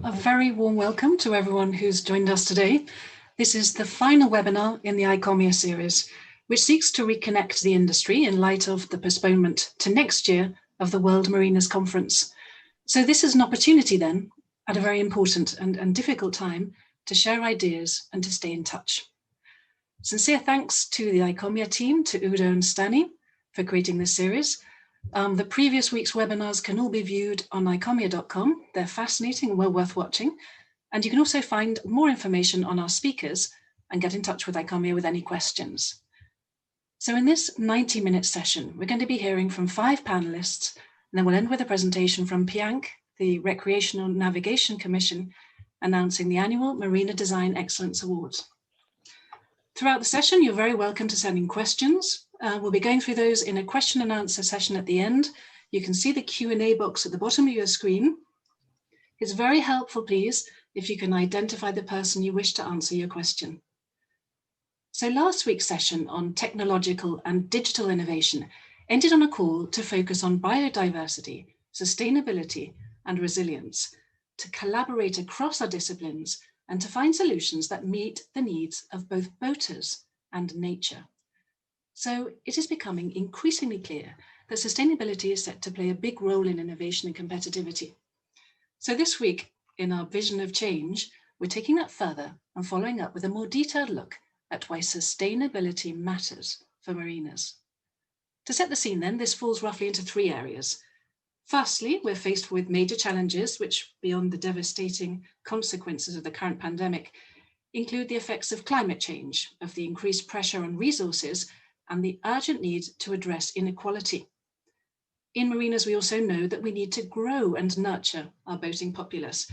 A very warm welcome to everyone who's joined us today. This is the final webinar in the ICOMIA series, which seeks to reconnect the industry in light of the postponement to next year of the World Marinas Conference. So this is an opportunity then, at a very important and difficult time, to share ideas and to stay in touch. Sincere thanks to the ICOMIA team, to Udo and Stani for creating this series. The previous week's webinars can all be viewed on ICOMIA.com. They're fascinating and well worth watching. And you can also find more information on our speakers and get in touch with ICOMIA with any questions. So in this 90-minute session, we're going to be hearing from 5 panelists, and then we'll end with a presentation from PIANC, the Recreational Navigation Commission, announcing the annual Marina Design Excellence Awards. Throughout the session, you're very welcome to send in questions. We'll be going through those in a question and answer session at the end. You can see the Q&A box at the bottom of your screen. It's very helpful, please, if you can identify the person you wish to answer your question. So last week's session on technological and digital innovation ended on a call to focus on biodiversity, sustainability, and resilience, to collaborate across our disciplines and to find solutions that meet the needs of both boaters and nature. So it is becoming increasingly clear that sustainability is set to play a big role in innovation and competitivity. So this week, in our vision of change, we're taking that further and following up with a more detailed look at why sustainability matters for marinas. To set the scene then, this falls roughly into 3 areas. Firstly, we're faced with major challenges which, beyond the devastating consequences of the current pandemic, include the effects of climate change, of the increased pressure on resources, and the urgent need to address inequality. In marinas, we also know that we need to grow and nurture our boating populace.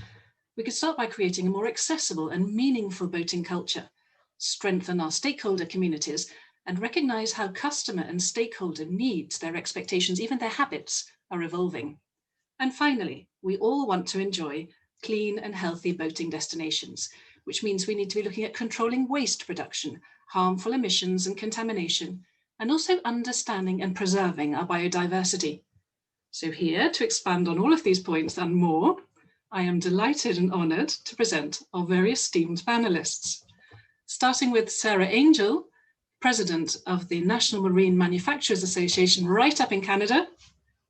We could start by creating a more accessible and meaningful boating culture, strengthen our stakeholder communities, and recognize how customer and stakeholder needs, their expectations, even their habits, are evolving. And finally, we all want to enjoy clean and healthy boating destinations, which means we need to be looking at controlling waste production, harmful emissions and contamination, and also understanding and preserving our biodiversity. So here, to expand on all of these points and more, I am delighted and honoured to present our very esteemed panellists. Starting with Sarah Angel, President of the National Marine Manufacturers Association right up in Canada.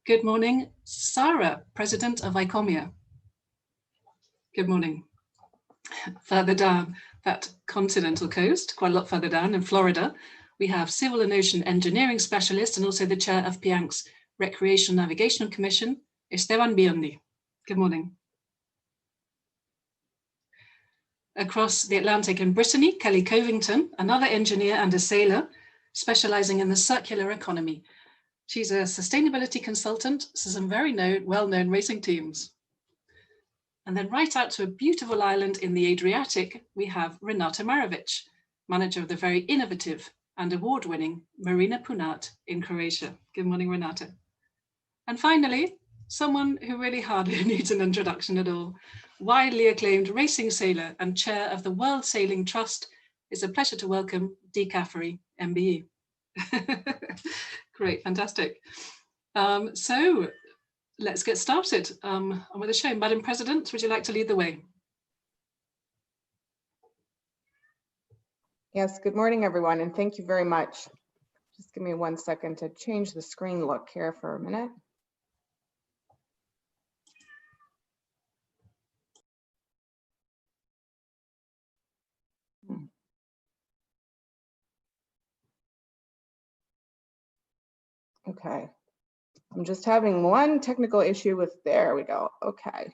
Good morning, Sarah, President of ICOMIA. Good morning. Further down that continental coast, quite a lot further down in Florida, we have Civil and Ocean Engineering Specialist and also the Chair of PIANC's Recreational Navigation Commission, Esteban Biondi. Good morning. Across the Atlantic in Brittany, Kelly Covington, another engineer and a sailor, specialising in the circular economy. She's a sustainability consultant to some very well-known racing teams. And then right out to a beautiful island in the Adriatic, we have Renata Marovic, manager of the very innovative and award-winning Marina Punat in Croatia. Good morning, Renata. And finally, someone who really hardly needs an introduction at all, widely acclaimed racing sailor and chair of the World Sailing Trust. It's a pleasure to welcome Dee Caffery, MBE. Great, fantastic. So let's get started with the show. Madam President, would you like to lead the way? Yes, good morning, everyone, and thank you very much. Just give me 1 second to change the screen look here for a minute. Okay, I'm just having one technical issue with, there we go, okay.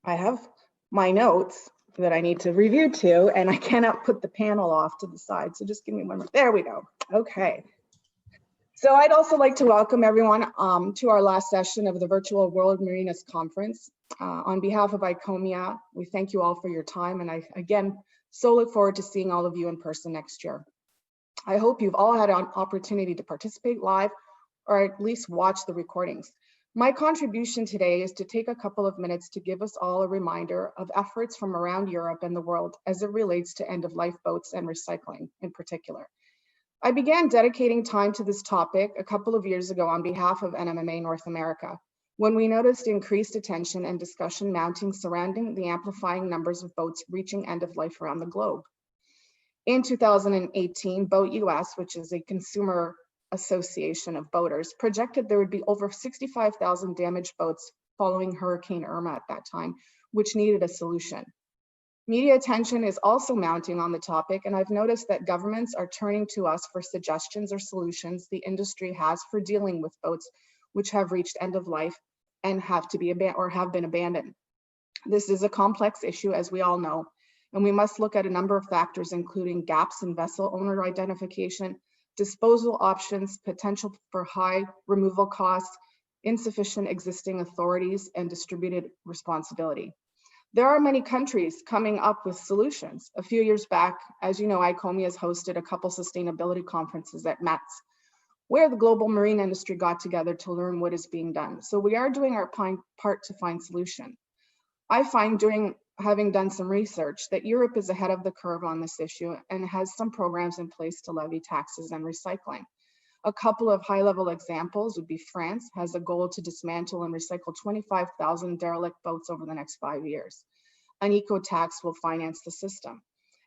I have my notes that I need to review too, and I cannot put the panel off to the side. So just give me 1 minute. There we go. Okay. So I'd also like to welcome everyone to our last session of the Virtual World Marinas Conference. On behalf of ICOMIA, we thank you all for your time, and I again so look forward to seeing all of you in person next year. I hope you've all had an opportunity to participate live or at least watch the recordings. My contribution today is to take a couple of minutes to give us all a reminder of efforts from around Europe and the world as it relates to end-of-life boats and recycling in particular. I began dedicating time to this topic a couple of years ago on behalf of NMMA North America, when we noticed increased attention and discussion mounting surrounding the amplifying numbers of boats reaching end of life around the globe. In 2018, Boat US, which is a consumer association of boaters, projected there would be over 65,000 damaged boats following Hurricane Irma at that time, which needed a solution. Media attention is also mounting on the topic, and I've noticed that governments are turning to us for suggestions or solutions the industry has for dealing with boats which have reached end of life and have to be have been abandoned. This is a complex issue, as we all know, and we must look at a number of factors, including gaps in vessel owner identification, disposal options, potential for high removal costs, insufficient existing authorities, and distributed responsibility. There are many countries coming up with solutions. A few years back, as you know, ICOMIA has hosted a couple sustainability conferences at METS, where the global marine industry got together to learn what is being done. So we are doing our part to find solution. I find, having done some research, that Europe is ahead of the curve on this issue and has some programs in place to levy taxes on recycling. A couple of high-level examples would be France has a goal to dismantle and recycle 25,000 derelict boats over the next 5 years. An eco-tax will finance the system.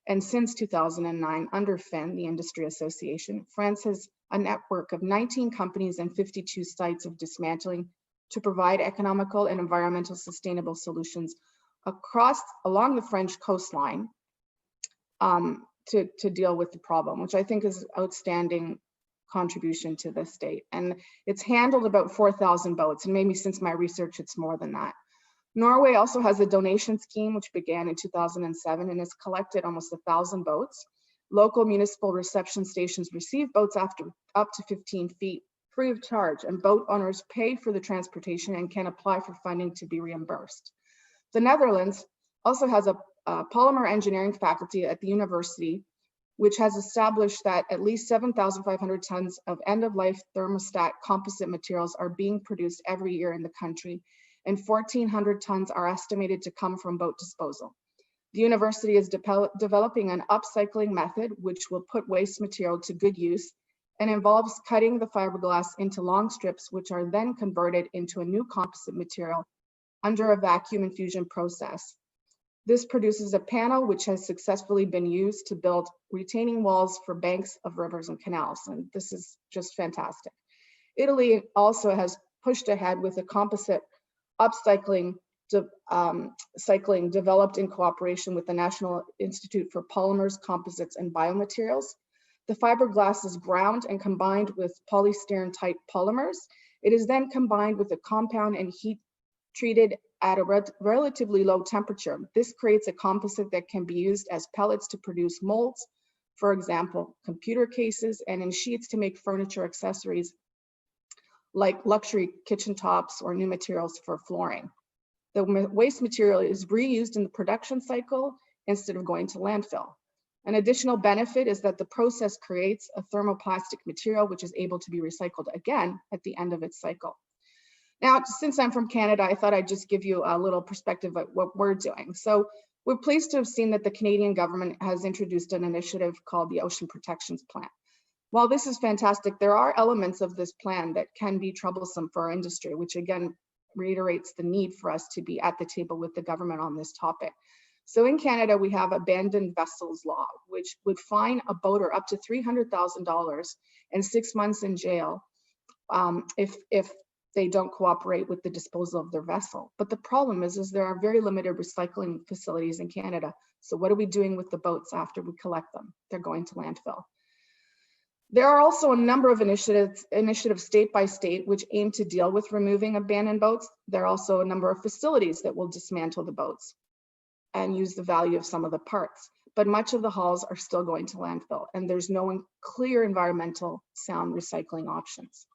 And since 2009, under FIN, the Industry Association, France has a network of 19 companies and 52 sites of dismantling to provide economical and environmental sustainable solutions along the French coastline to deal with the problem, which I think is outstanding contribution to the state. And it's handled about 4,000 boats, and maybe since my research, it's more than that. Norway also has a donation scheme, which began in 2007 and has collected almost 1,000 boats. Local municipal reception stations receive boats after up to 15 feet free of charge, and boat owners pay for the transportation and can apply for funding to be reimbursed. The Netherlands also has a polymer engineering faculty at the university, which has established that at least 7,500 tons of end-of-life thermostat composite materials are being produced every year in the country, and 1,400 tons are estimated to come from boat disposal. The university is developing an upcycling method which will put waste material to good use and involves cutting the fiberglass into long strips, which are then converted into a new composite material under a vacuum infusion process. This produces a panel which has successfully been used to build retaining walls for banks of rivers and canals, and this is just fantastic. Italy also has pushed ahead with a composite upcycling cycling developed in cooperation with the National Institute for Polymers, Composites, and Biomaterials. The fiberglass is ground and combined with polystyrene type polymers. It is then combined with a compound and heat treated at a relatively low temperature. This creates a composite that can be used as pellets to produce molds, for example, computer cases, and in sheets to make furniture accessories like luxury kitchen tops or new materials for flooring. The waste material is reused in the production cycle instead of going to landfill. An additional benefit is that the process creates a thermoplastic material which is able to be recycled again at the end of its cycle. Now, since I'm from Canada, I thought I'd just give you a little perspective of what we're doing. So we're pleased to have seen that the Canadian government has introduced an initiative called the Ocean Protections Plan. While this is fantastic, there are elements of this plan that can be troublesome for our industry, which again reiterates the need for us to be at the table with the government on this topic. So in Canada, we have abandoned vessels law, which would fine a boater up to $300,000 and 6 months in jail if they don't cooperate with the disposal of their vessel. But the problem is there are very limited recycling facilities in Canada. So what are we doing with the boats after we collect them? They're going to landfill. There are also a number of initiatives state by state which aim to deal with removing abandoned boats. There are also a number of facilities that will dismantle the boats and use the value of some of the parts. But much of the hulls are still going to landfill, and there's no clear environmental sound recycling options.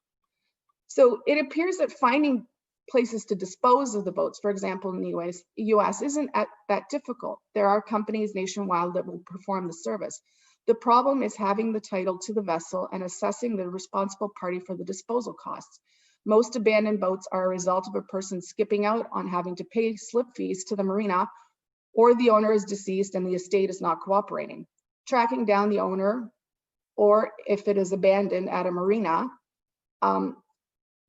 So it appears that finding places to dispose of the boats, for example, in the US isn't that difficult. There are companies nationwide that will perform the service. The problem is having the title to the vessel and assessing the responsible party for the disposal costs. Most abandoned boats are a result of a person skipping out on having to pay slip fees to the marina, or the owner is deceased and the estate is not cooperating. Tracking down the owner, or if it is abandoned at a marina,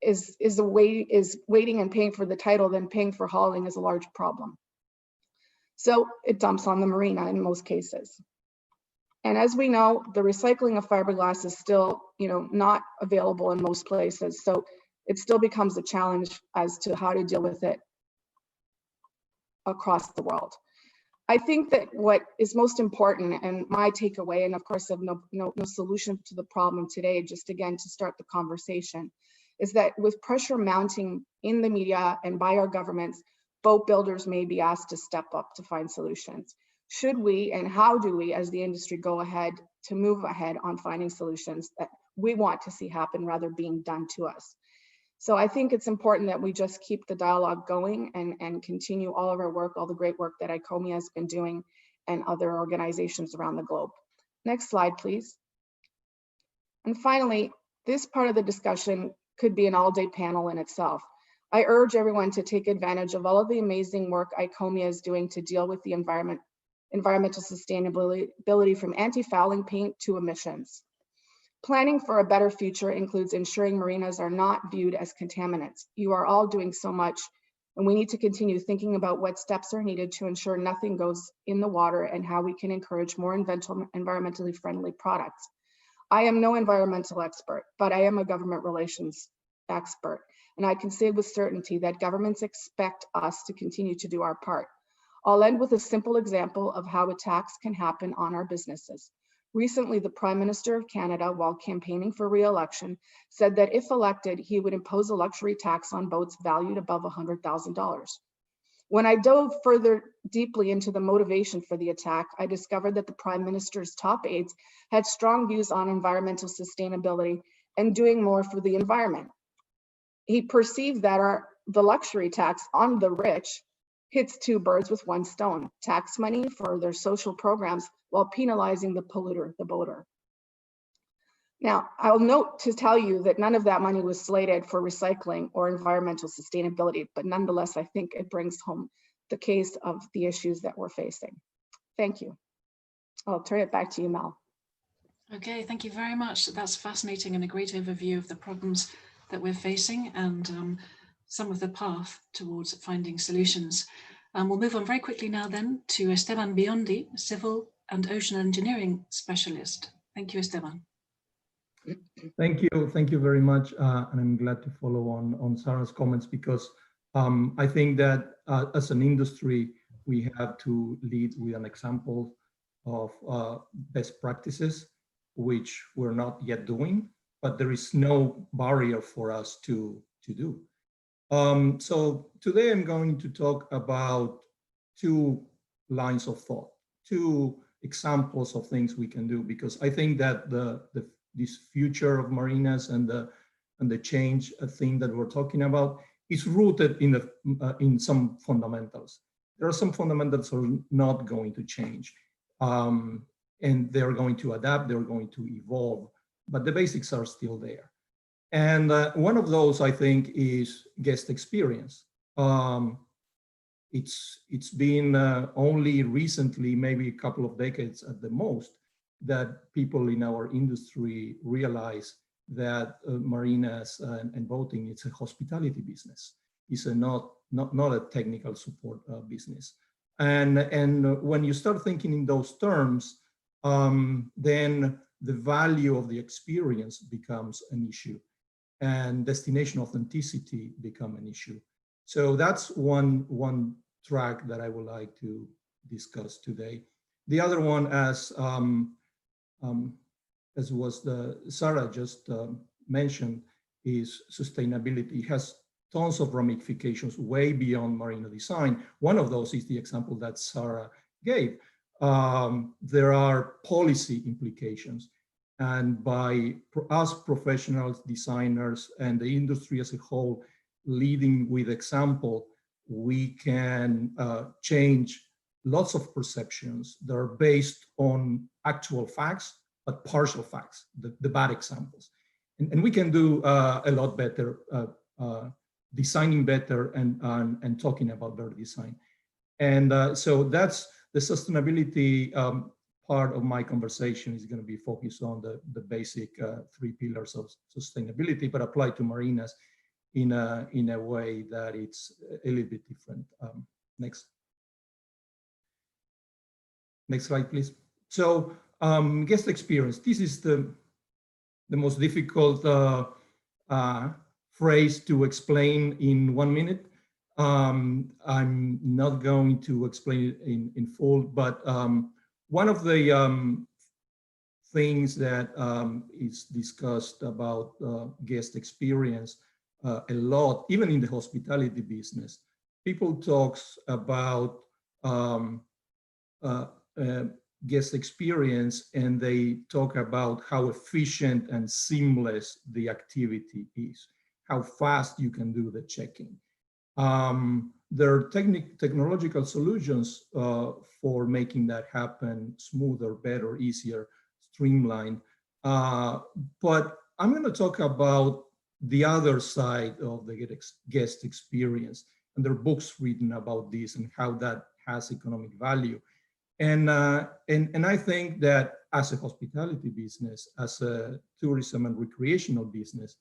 is waiting and paying for the title, then paying for hauling is a large problem. So it dumps on the marina in most cases. And as we know, the recycling of fiberglass is still, not available in most places. So it still becomes a challenge as to how to deal with it across the world. I think that what is most important, and my takeaway, and of course I have no solution to the problem today, just again to start the conversation, is that with pressure mounting in the media and by our governments, boat builders may be asked to step up to find solutions. Should we, and how do we as the industry go ahead to move ahead on finding solutions that we want to see happen rather being done to us? So I think it's important that we just keep the dialogue going and continue all of our work, all the great work that ICOMIA has been doing and other organizations around the globe. Next slide, please. And finally, this part of the discussion could be an all-day panel in itself. I urge everyone to take advantage of all of the amazing work ICOMIA is doing to deal with the environmental sustainability from anti-fouling paint to emissions. Planning for a better future includes ensuring marinas are not viewed as contaminants. You are all doing so much, and we need to continue thinking about what steps are needed to ensure nothing goes in the water and how we can encourage more environmentally friendly products. I am no environmental expert, but I am a government relations expert, and I can say with certainty that governments expect us to continue to do our part. I'll end with a simple example of how attacks can happen on our businesses. Recently, the Prime Minister of Canada, while campaigning for re-election, said that if elected, he would impose a luxury tax on boats valued above $100,000. When I dove further deeply into the motivation for the attack, I discovered that the Prime Minister's top aides had strong views on environmental sustainability and doing more for the environment. He perceived that the luxury tax on the rich hits two birds with one stone: tax money for their social programs while penalizing the polluter, the boater. Now, I'll note to tell you that none of that money was slated for recycling or environmental sustainability, but nonetheless, I think it brings home the case of the issues that we're facing. Thank you. I'll turn it back to you, Mel. Okay, thank you very much. That's fascinating and a great overview of the problems that we're facing and some of the path towards finding solutions. We'll move on very quickly now then to Esteban Biondi, Civil and Ocean Engineering Specialist. Thank you, Esteban. Thank you very much. And I'm glad to follow on Sarah's comments because I think that as an industry, we have to lead with an example of best practices, which we're not yet doing, but there is no barrier for us to do. So today I'm going to talk about two lines of thought, two examples of things we can do, because I think that this future of marinas and the change thing that we're talking about is rooted in some fundamentals. There are some fundamentals that are not going to change, and they're going to adapt, they're going to evolve, but the basics are still there. And one of those, I think, is guest experience. It's been only recently, maybe a couple of decades at the most, that people in our industry realize that marinas and boating, it's a hospitality business. It's not a technical support business. And when you start thinking in those terms, then the value of the experience becomes an issue, and destination authenticity become an issue. So that's one track that I would like to discuss today. The other one, as Sarah just mentioned, is sustainability. It has tons of ramifications way beyond marina design. One of those is the example that Sarah gave. There are policy implications. And by us professionals, designers, and the industry as a whole leading with example, we can change lots of perceptions that are based on actual facts, but partial facts, the bad examples. And we can do a lot better designing better and talking about better design. And so that's the sustainability part of my conversation is going to be focused on the basic 3 pillars of sustainability, but applied to marinas in a way that it's a little bit different. Next slide, please. So guest experience. This is the most difficult phrase to explain in 1 minute. I'm not going to explain it in full, but one of the things that is discussed about guest experience a lot, even in the hospitality business, people talks about guest experience, and they talk about how efficient and seamless the activity is, how fast you can do the check-in. There are technological solutions for making that happen smoother, better, easier, streamlined. But I'm going to talk about the other side of the guest experience. And there are books written about this and how that has economic value. And I think that as a hospitality business, as a tourism and recreational business,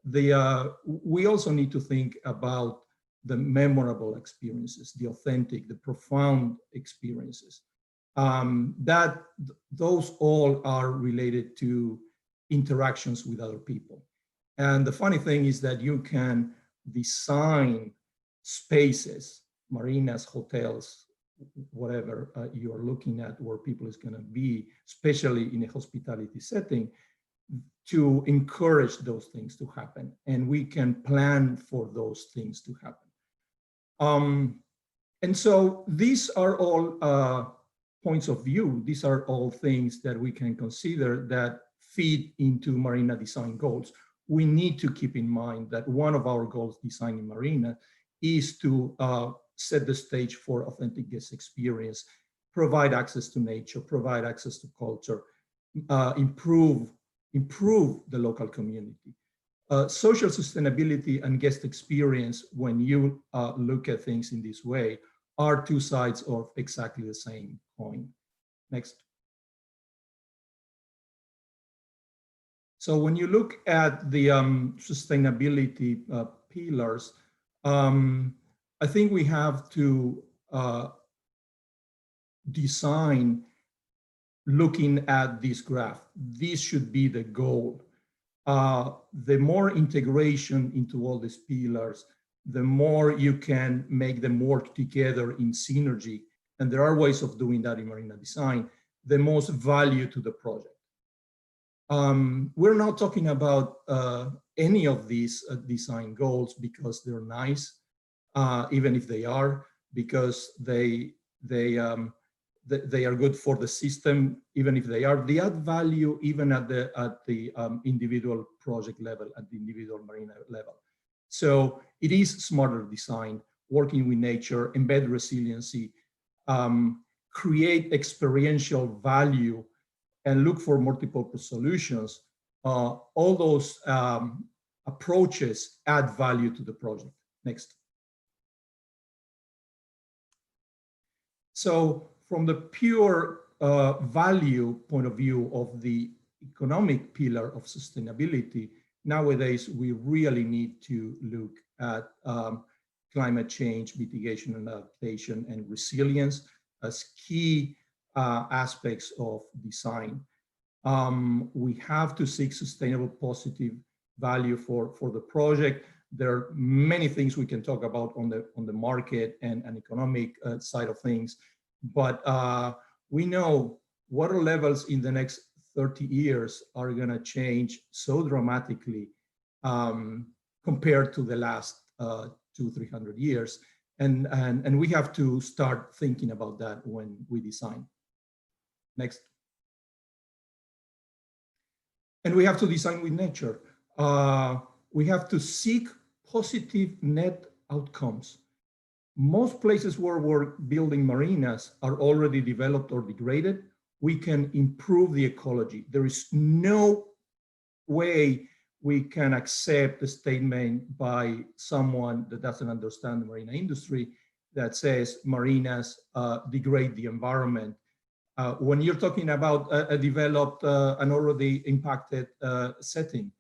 we also need to think about the memorable experiences, the authentic, the profound experiences. Those all are related to interactions with other people. And the funny thing is that you can design spaces, marinas, hotels, whatever you are looking at where people is going to be, especially in a hospitality setting, to encourage those things to happen. And we can plan for those things to happen. And so these are all points of view. These are all things that we can consider that feed into marina design goals. We need to keep in mind that one of our goals designing marina is to set the stage for authentic guest experience, provide access to nature, provide access to culture, improve the local community. Social sustainability and guest experience, when you look at things in this way, are 2 sides of exactly the same coin. Next. So when you look at the sustainability pillars, I think we have to design looking at this graph. This should be the goal. The more integration into all these pillars, the more you can make them work together in synergy. And there are ways of doing that in marina design, the most value to the project. We're not talking about any of these design goals because they're nice, even if they are, because they are good for the system, even if they are. They add value even at the individual project level, at the individual marina level. So it is smarter design, working with nature, embed resiliency, create experiential value, and look for multiple solutions. All those approaches add value to the project. Next. So from the pure value point of view of the economic pillar of sustainability, nowadays we really need to look at climate change, mitigation and adaptation, and resilience as key aspects of design. We have to seek sustainable positive value for the project. There are many things we can talk about on the market and economic side of things, but we know water levels in the next 30 years are going to change so dramatically compared to the last 200-300 years, and we have to start thinking about that when we design. Next. And we have to design with nature. We have to seek positive net outcomes. Most places where we're building marinas are already developed or degraded. We can improve the ecology. There is no way we can accept a statement by someone that doesn't understand the marine industry that says marinas degrade the environment. When you're talking about a developed and already impacted setting.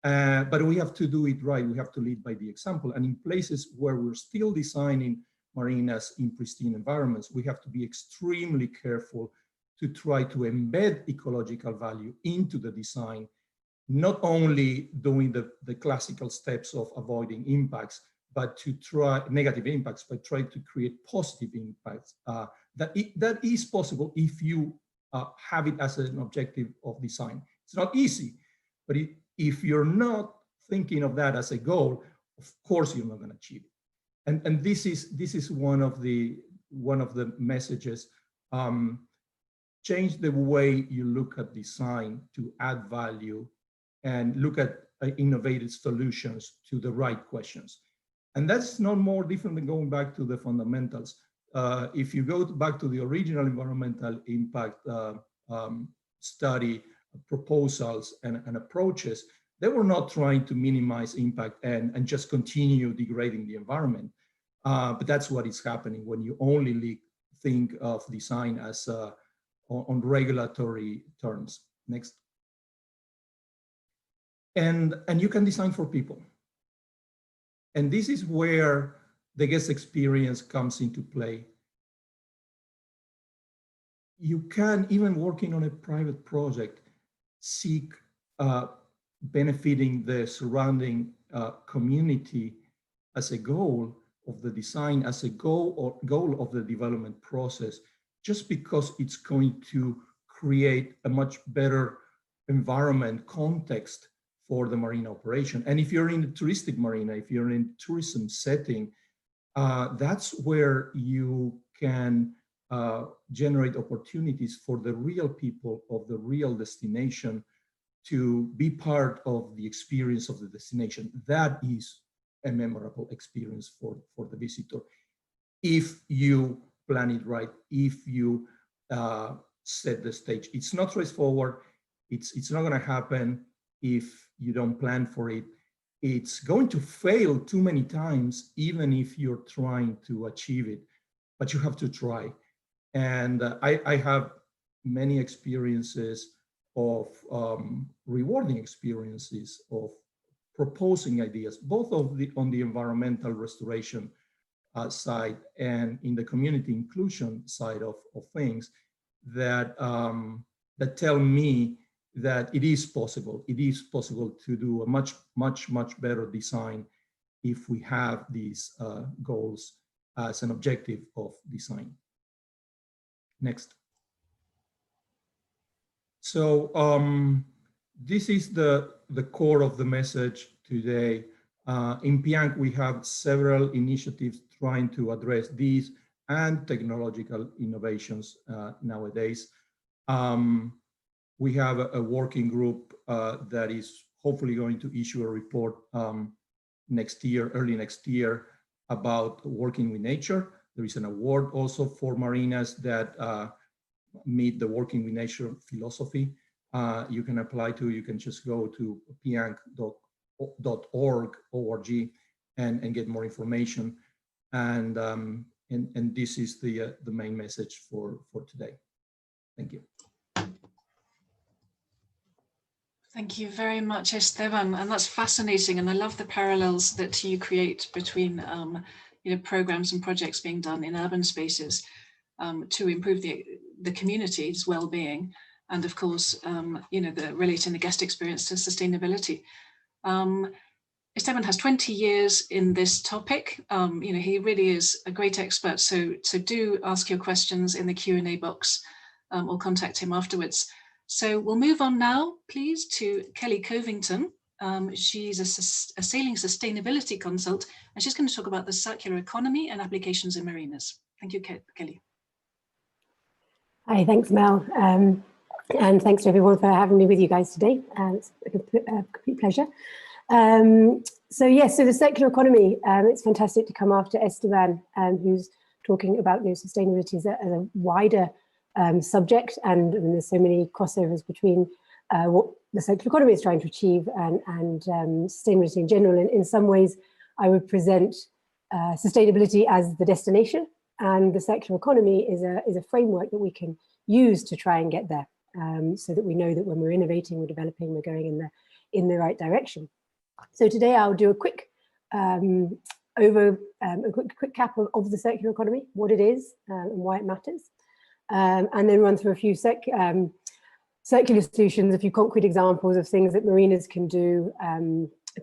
But we have to do it right. We have to lead by the example. And in places where we're still designing marinas in pristine environments, we have to be extremely careful to try to embed ecological value into the design, not only doing the classical steps of avoiding impacts, but to try negative impacts, but try to create positive impacts. That is possible if you have it as an objective of design. It's not easy, but if you're not thinking of that as a goal, of course you're not going to achieve it. And this is one of the messages. Change the way you look at design to add value and look at innovative solutions to the right questions. And that's not more different than going back to the fundamentals. If you go back to the original environmental impact study proposals and approaches, they were not trying to minimize impact and just continue degrading the environment. But that's what is happening when you only think of design as on regulatory terms. Next. And you can design for people. And this is where the guest experience comes into play. You can, even working on a private project, seek benefiting the surrounding community as a goal of the design, as a goal of the development process, just because it's going to create a much better environment context for the marine operation. And if you're in a touristic marina, if you're in a tourism setting, that's where you can generate opportunities for the real people of the real destination to be part of the experience of the destination. That is a memorable experience for the visitor. If you plan it right, if you set the stage. It's not straightforward. It's not gonna happen if you don't plan for it. It's going to fail too many times, even if you're trying to achieve it, but you have to try. And I have many experiences of rewarding experiences of proposing ideas, both on the environmental restoration side and in the community inclusion side of things that that tell me that it is possible. It is possible to do a much better design if we have these goals as an objective of design. Next. So this is the core of the message today. In PIANC, we have several initiatives trying to address these and technological innovations nowadays. We have a working group that is hopefully going to issue a report next year, early next year, about working with nature. There is an award also for marinas that meet the working with nature philosophy. You can apply to, you can just go to pianc.org and get more information. And this is the main message for today. Thank you. Thank you very much, Esteban. And that's fascinating. And I love the parallels that you create between programs and projects being done in urban spaces to improve the community's well-being. And of course, relating the guest experience to sustainability. Esteban has 20 years in this topic. He really is a great expert. So do ask your questions in the Q&A box or contact him afterwards. So we'll move on now, please, to Kelly Covington. She's a sailing sustainability consult, and she's going to talk about the circular economy and applications in marinas. Thank you, Kelly. Hi, thanks, Mel. And thanks to everyone for having me with you guys today. It's a complete pleasure. So the circular economy, it's fantastic to come after Esteban, who's talking about sustainability as a wider subject, and there's so many crossovers between what the circular economy is trying to achieve and sustainability in general. And in some ways, I would present sustainability as the destination, and the circular economy is a framework that we can use to try and get there, so that we know that when we're innovating, we're developing, we're going in the right direction. So today I'll do a quick quick cap of the circular economy, what it is and why it matters, and then run through a few circular solutions, a few concrete examples of things that marinas can do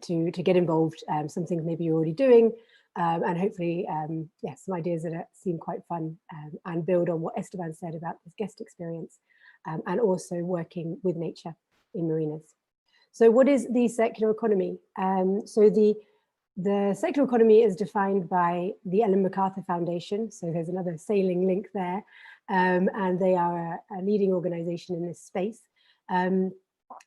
to get involved, some things maybe you're already doing, and hopefully, yeah, some ideas that seem quite fun, and build on what Esteban said about this guest experience, and also working with nature in marinas. So what is the circular economy? So the circular economy is defined by the Ellen MacArthur Foundation. So there's another sailing link there, and they are a leading organization in this space.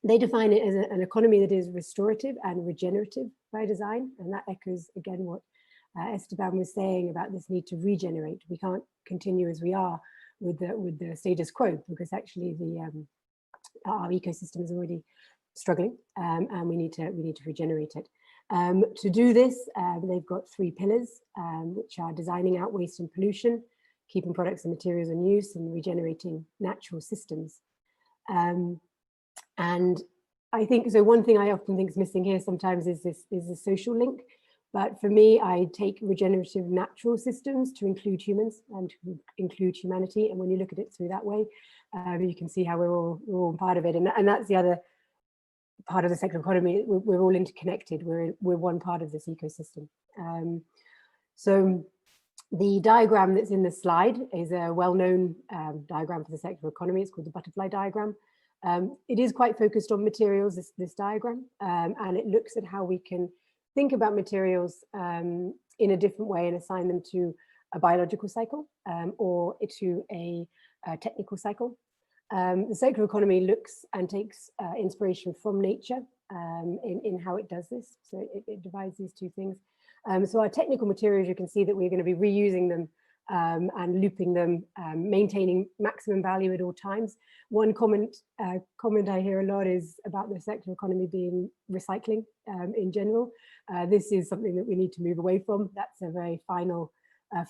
They define it as an economy that is restorative and regenerative by design, and that echoes again what Esteban was saying about this need to regenerate. We can't continue as we are with the status quo, because actually our ecosystem is already struggling, and we need to regenerate it. To do this, they've got 3 pillars, which are designing out waste and pollution, keeping products and materials in use, and regenerating natural systems. And I think, so one thing I often think is missing here sometimes is the social link. But for me, I take regenerative natural systems to include humans and to include humanity. And when you look at it through that way, you can see how we're all part of it. And that's the other part of the circular economy. We're all interconnected. We're one part of this ecosystem. So the diagram that's in the slide is a well-known diagram for the circular economy. It's called the butterfly diagram. It is quite focused on materials, this diagram, and it looks at how we can think about materials in a different way and assign them to a biological cycle or to a technical cycle. The circular economy looks and takes inspiration from nature in how it does this. So it divides these 2 things. So our technical materials, you can see that we're going to be reusing them and looping them, maintaining maximum value at all times. One comment I hear a lot is about the circular economy being recycling in general. This is something that we need to move away from. That's a very final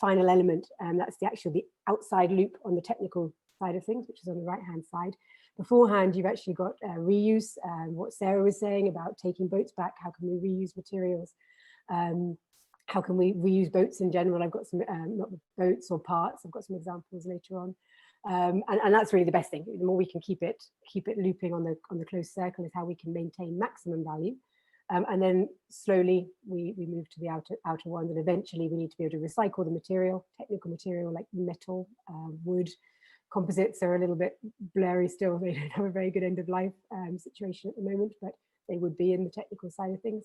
element, and that's the outside loop on the technical side of things, which is on the right-hand side. Beforehand, you've actually got reuse, what Sarah was saying about taking boats back. How can we reuse materials? How can we reuse boats in general? I've got some, not boats or parts, I've got some examples later on. And that's really the best thing. The more we can keep it looping on the closed circle is how we can maintain maximum value. And then slowly we move to the outer ones, and eventually we need to be able to recycle the material, technical material like metal, wood. Composites are a little bit blurry still. They don't have a very good end of life situation at the moment, but they would be in the technical side of things.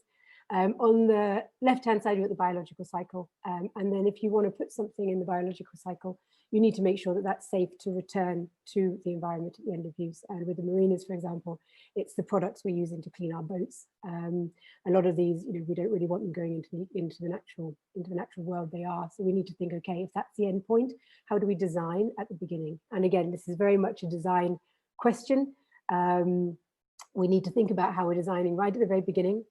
On the left-hand side, you've got the biological cycle. And then if you want to put something in the biological cycle, you need to make sure that that's safe to return to the environment at the end of use. And with the marinas, for example, it's the products we're using to clean our boats. A lot of these, we don't really want them going into the natural world they are. So we need to think, okay, if that's the end point, how do we design at the beginning? And again, this is very much a design question. We need to think about how we're designing right at the very beginning.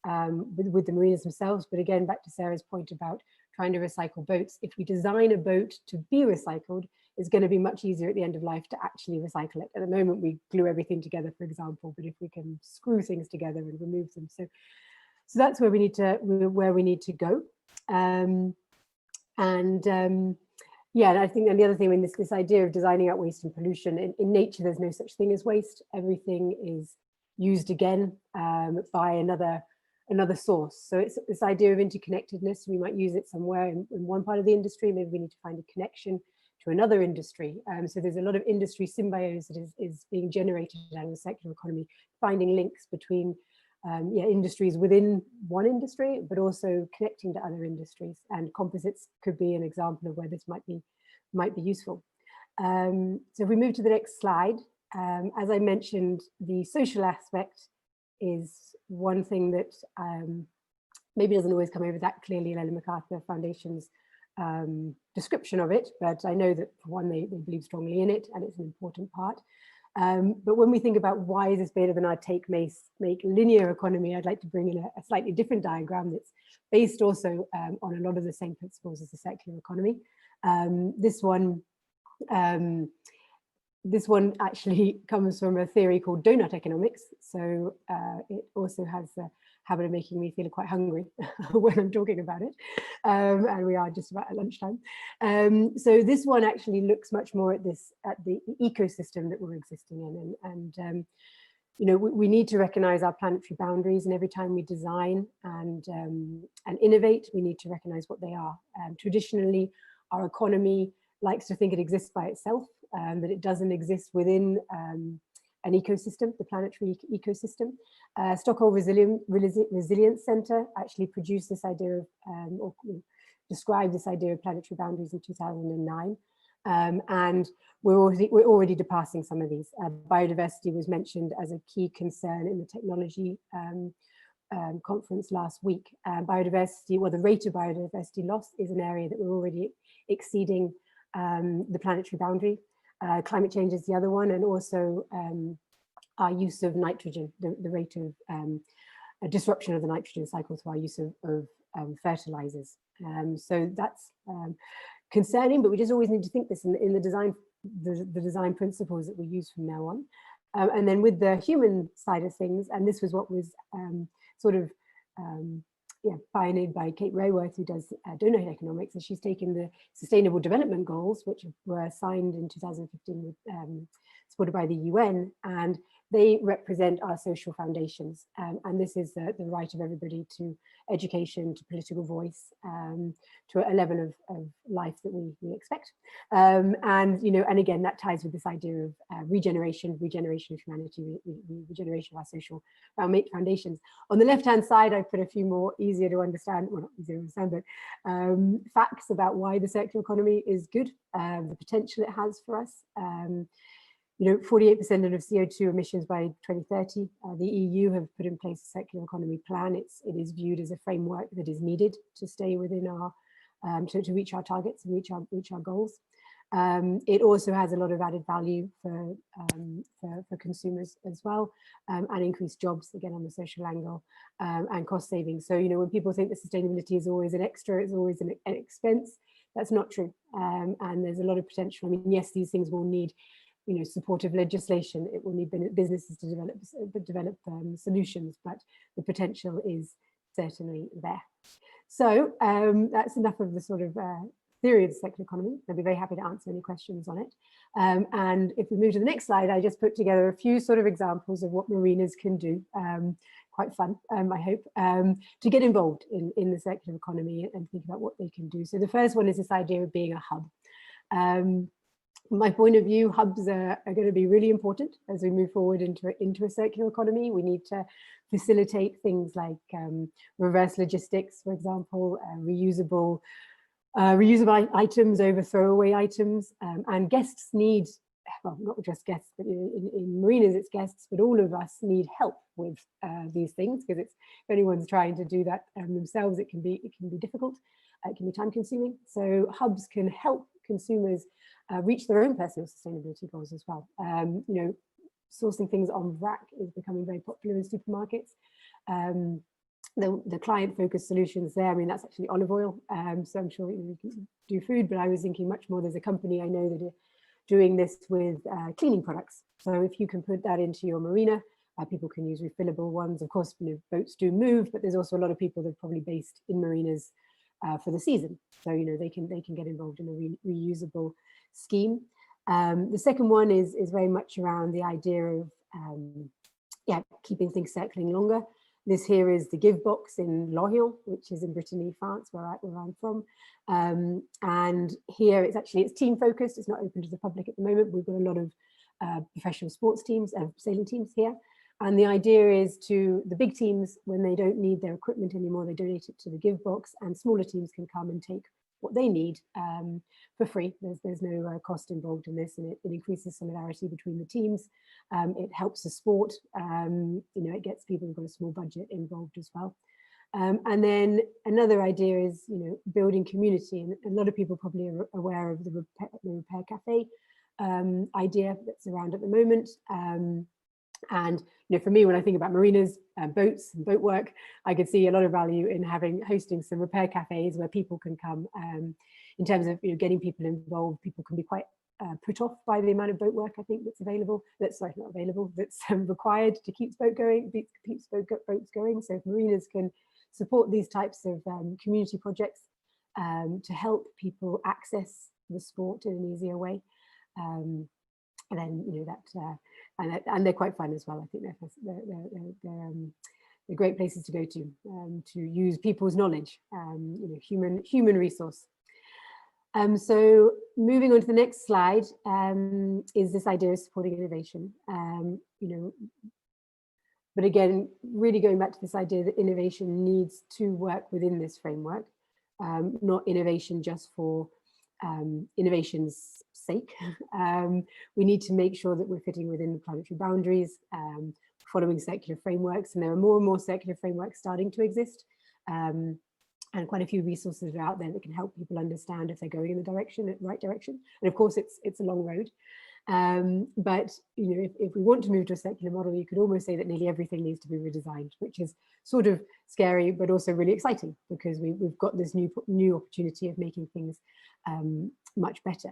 With the marinas themselves, but again, back to Sarah's point about trying to recycle boats. If we design a boat to be recycled, it's going to be much easier at the end of life to actually recycle it. At the moment, we glue everything together, for example, but if we can screw things together and remove them, so that's where we need to go. Yeah, and I think, and the other thing in this idea of designing out waste and pollution, in nature, there's no such thing as waste. Everything is used again by another source. So it's this idea of interconnectedness. We might use it somewhere in one part of the industry. Maybe we need to find a connection to another industry. So there's a lot of industry symbiosis that is being generated out of the circular economy, finding links between industries within one industry, but also connecting to other industries. And composites could be an example of where this might be useful. So if we move to the next slide, as I mentioned, the social aspect is one thing that maybe doesn't always come over that clearly in Ellen MacArthur Foundation's description of it, but I know that for one, they believe strongly in it, and it's an important part. But when we think about why is this better than our make linear economy, I'd like to bring in a slightly different diagram that's based also on a lot of the same principles as the circular economy. This one actually comes from a theory called donut economics. So it also has the habit of making me feel quite hungry when I'm talking about it. And we are just about at lunchtime. So this one actually looks much more at the ecosystem that we're existing in. And you know, we need to recognize our planetary boundaries, and every time we design and innovate, we need to recognize what they are. Traditionally, our economy likes to think it exists by itself, that it doesn't exist within an ecosystem, the planetary ecosystem. Stockholm Resilience Center actually produced this idea of, or described this idea of planetary boundaries in 2009. And we're already depassing some of these. Biodiversity was mentioned as a key concern in the technology conference last week. Biodiversity, well, the rate of biodiversity loss is an area that we're already exceeding the planetary boundary. Climate change is the other one, and also our use of nitrogen, the rate of a disruption of the nitrogen cycle through our use of fertilizers. So that's concerning, but we just always need to think this in the design principles that we use from now on. And then with the human side of things, and this was what was sort of pioneered by Kate Raworth, who does donut economics, and she's taken the Sustainable Development Goals, which were signed in 2015 with, supported by the UN, and they represent our social foundations. And this is the right of everybody to education, to political voice, to a level of life that we expect. And, you know, and again, that ties with this idea of regeneration of humanity, regeneration of our social foundations. On the left-hand side, I put a few more easier to understand, well, not easier to understand, but facts about why the circular economy is good, the potential it has for us. You know, 48% of CO2 emissions by 2030. The EU have put in place a circular economy plan. It is viewed as a framework that is needed to stay within our, to reach our targets and reach our goals. It also has a lot of added value for consumers as well, and increased jobs, again, on the social angle, and cost savings. So, you know, when people think that sustainability is always an extra, it's always an expense, that's not true. And there's a lot of potential. I mean, yes, these things will need, you know, supportive legislation. It will need businesses to develop solutions, but the potential is certainly there. So that's enough of the sort of theory of the circular economy. I'd be very happy to answer any questions on it. And if we move to the next slide, I just put together a few sort of examples of what marinas can do. Quite fun, I hope, to get involved in the circular economy and think about what they can do. So the first one is this idea of being a hub. From my point of view, hubs are going to be really important as we move forward into a circular economy. We need to facilitate things like reverse logistics, for example, reusable items over throwaway items, and guests need, well, not just guests, but in marinas it's guests, but all of us need help with these things, because if anyone's trying to do that themselves, it can be difficult, it can be time consuming. So hubs can help consumers reach their own personal sustainability goals as well. You know, sourcing things on rack is becoming very popular in supermarkets. The client-focused solutions there, I mean, that's actually olive oil. So I'm sure you can do food, but I was thinking much more, there's a company I know that are doing this with cleaning products. So if you can put that into your marina, people can use refillable ones. Of course, you know, boats do move, but there's also a lot of people that are probably based in marinas for the season. So, you know, they can get involved in a reusable scheme. The second one is very much around the idea of keeping things circling longer. This here is the Give Box in Lohiel, which is in Brittany, France, where I'm from. And here it's team focused. It's not open to the public at the moment. We've got a lot of professional sports teams, sailing teams here. And the idea is to the big teams, when they don't need their equipment anymore, they donate it to the Give Box, and smaller teams can come and take what they need for free. There's no cost involved in this, and it increases solidarity between the teams. It helps the sport. You know, it gets people who've got a small budget involved as well. And then another idea is, you know, building community. And a lot of people probably are aware of the Repair Cafe. idea that's around at the moment. And for me, when I think about marinas, boats and boat work, I could see a lot of value in hosting some repair cafes where people can come. In terms of getting people involved, people can be quite put off by the amount of boat work I think that's available. That's not available. That's required to keep boats going. So if marinas can support these types of community projects to help people access the sport in an easier way, and then and they're quite fun as well. I think they're great places to go to use people's knowledge, human resource. So moving on to the next slide is this idea of supporting innovation. But again, really going back to this idea that innovation needs to work within this framework, not innovation just for innovation's sake. We need to make sure that we're fitting within the planetary boundaries, following circular frameworks, and there are more and more circular frameworks starting to exist. And quite a few resources are out there that can help people understand if they're going in the right direction. And of course, it's a long road. But if we want to move to a circular model, you could almost say that nearly everything needs to be redesigned, which is sort of scary, but also really exciting because we've got this new opportunity of making things much better.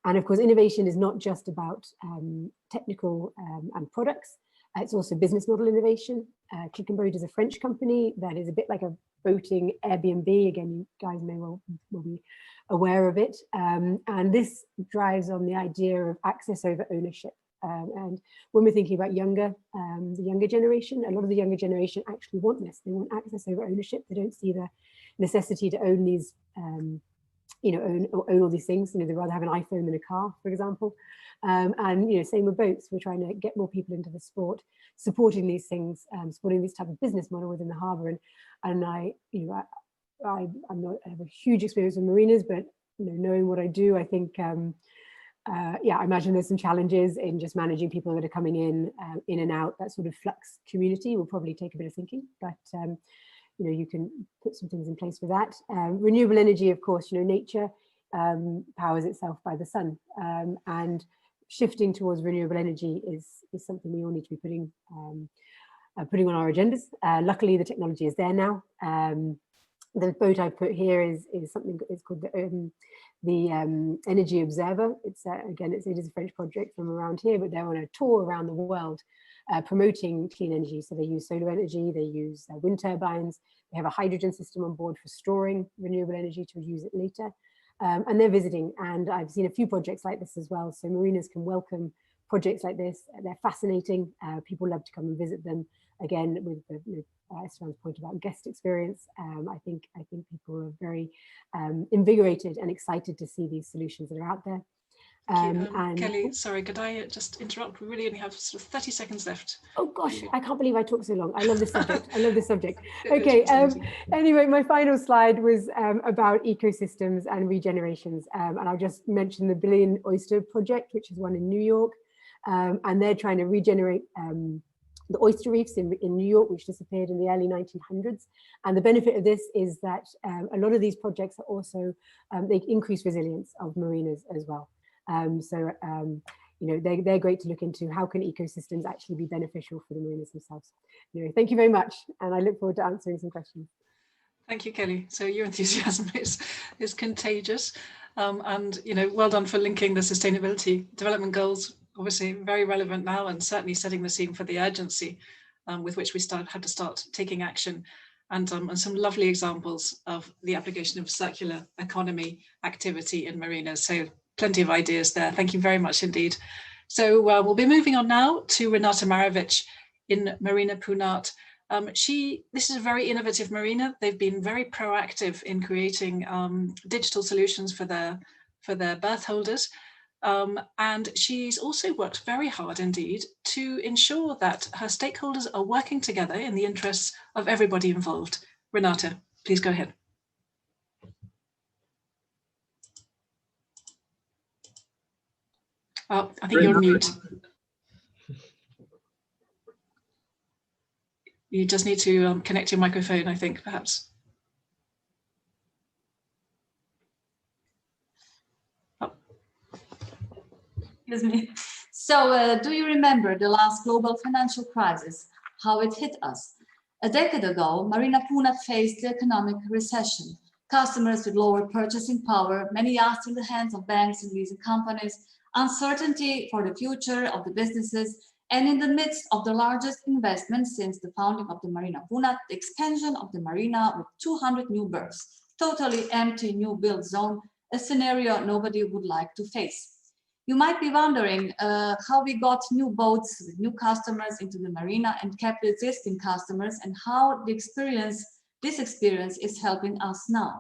And of course, innovation is not just about technical and products. It's also business model innovation. Click and Boat is a French company that is a bit like a boating Airbnb. Again, you guys may well be aware of it. And this drives on the idea of access over ownership. And when we're thinking about the younger generation, a lot of the younger generation actually want this. They want access over ownership. They don't see the necessity to own these, own all these things. They'd rather have an iPhone than a car, for example. And same with boats. We're trying to get more people into the sport, supporting these things, supporting this type of business model within the harbour. And I have a huge experience with marinas, but knowing what I do, I think, I imagine there's some challenges in just managing people that are coming in and out. That sort of flux community will probably take a bit of thinking, but you can put some things in place for that. Renewable energy, of course, nature powers itself by the sun, and shifting towards renewable energy is something we all need to be putting on our agendas. Luckily, the technology is there now. The boat I put here is something. It's called the Energy Observer. It's it is a French project from around here, but they're on a tour around the world promoting clean energy. So they use solar energy, they use wind turbines. They have a hydrogen system on board for storing renewable energy to use it later. And they're visiting, and I've seen a few projects like this as well. So marinas can welcome projects like this. They're fascinating. People love to come and visit them. Again, with Esteban's point about guest experience, I think people are very invigorated and excited to see these solutions that are out there. And Kelly, sorry, could I just interrupt? We really only have sort of 30 seconds left. Oh gosh, I can't believe I talked so long. I love this subject. I love this subject. Okay. Anyway, my final slide was about ecosystems and regenerations, and I'll just mention the Billion Oyster Project, which is one in New York, and they're trying to regenerate the oyster reefs in New York, which disappeared in the early 1900s. And the benefit of this is that a lot of these projects are also they increase resilience of marinas as well. They're great to look into. How can ecosystems actually be beneficial for the marinas themselves? Thank you very much, and I look forward to answering some questions. Thank you, Kelly. So your enthusiasm is contagious, and well done for linking the Sustainability Development Goals. Obviously, very relevant now, and certainly setting the scene for the urgency with which we had to start taking action, and some lovely examples of the application of circular economy activity in marinas. So plenty of ideas there. Thank you very much indeed. So we'll be moving on now to Renata Marovic in Marina Punat. This is a very innovative marina. They've been very proactive in creating digital solutions for their berth holders. And she's also worked very hard indeed to ensure that her stakeholders are working together in the interests of everybody involved. Renata, please go ahead. Oh, I think you're on mute. You just need to connect your microphone, I think, perhaps. Excuse me. So do you remember the last global financial crisis, how it hit us? A decade ago, Marina Puna faced the economic recession. Customers with lower purchasing power, many yachts in the hands of banks and leasing companies, uncertainty for the future of the businesses, and in the midst of the largest investment since the founding of the Marina Puna, the expansion of the marina with 200 new berths, totally empty new build zone, a scenario nobody would like to face. You might be wondering how we got new boats with new customers into the marina and kept existing customers, and how this experience is helping us now.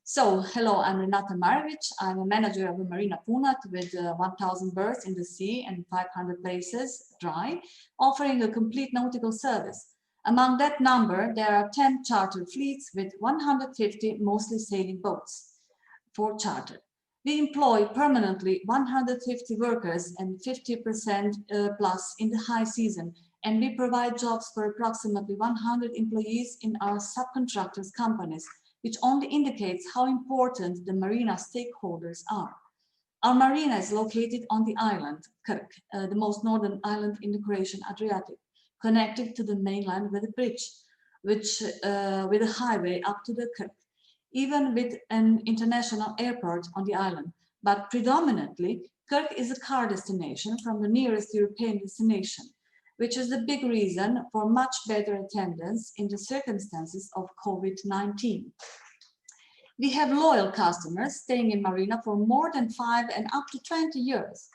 So, hello, I'm Renata Marovic. I'm a manager of the Marina Puna with 1,000 berths in the sea and 500 places dry, offering a complete nautical service. Among that number, there are 10 charter fleets with 150 mostly sailing boats for charter. We employ permanently 150 workers and 50% plus in the high season, and we provide jobs for approximately 100 employees in our subcontractors' companies, which only indicates how important the marina stakeholders are. Our marina is located on the island, Krk, the most northern island in the Croatian Adriatic, connected to the mainland with a bridge, with a highway up to the Krk, even with an international airport on the island. But predominantly, Krk is a car destination from the nearest European destination, which is the big reason for much better attendance in the circumstances of COVID-19. We have loyal customers staying in Marina for more than 5 and up to 20 years.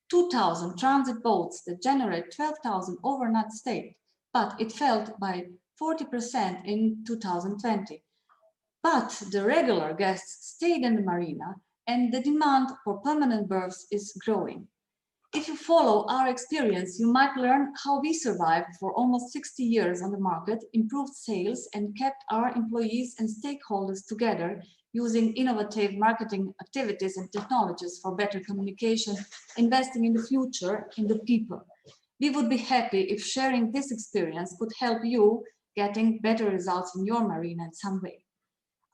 2,000 transit boats that generate 12,000 overnight stays, but it fell by 40% in 2020. But the regular guests stayed in the marina, and the demand for permanent berths is growing. If you follow our experience, you might learn how we survived for almost 60 years on the market, improved sales, and kept our employees and stakeholders together using innovative marketing activities and technologies for better communication, investing in the future, in the people. We would be happy if sharing this experience could help you getting better results in your marina in some way.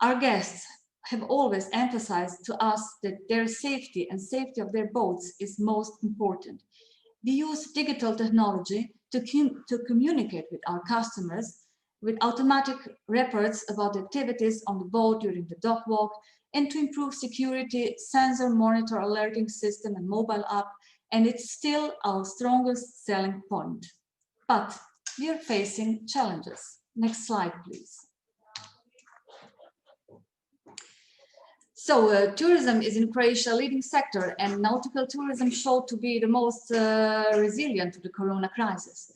Our guests have always emphasized to us that their safety and safety of their boats is most important. We use digital technology to communicate with our customers with automatic reports about activities on the boat during the dock walk, and to improve security, sensor monitor alerting system and mobile app, and it's still our strongest selling point. But we are facing challenges. Next slide, please. So tourism is in Croatia a leading sector, and nautical tourism showed to be the most resilient to the corona crisis.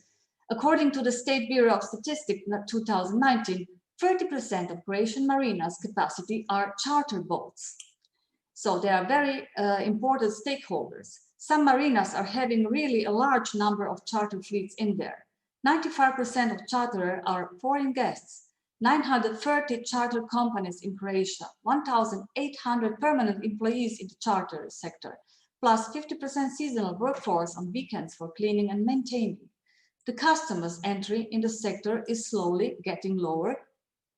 According to the State Bureau of Statistics 2019, 30% of Croatian marinas capacity are charter boats. So they are very important stakeholders. Some marinas are having really a large number of charter fleets in there. 95% of charterers are foreign guests. 930 charter companies in Croatia, 1,800 permanent employees in the charter sector, plus 50% seasonal workforce on weekends for cleaning and maintaining. The customers' entry in the sector is slowly getting lower,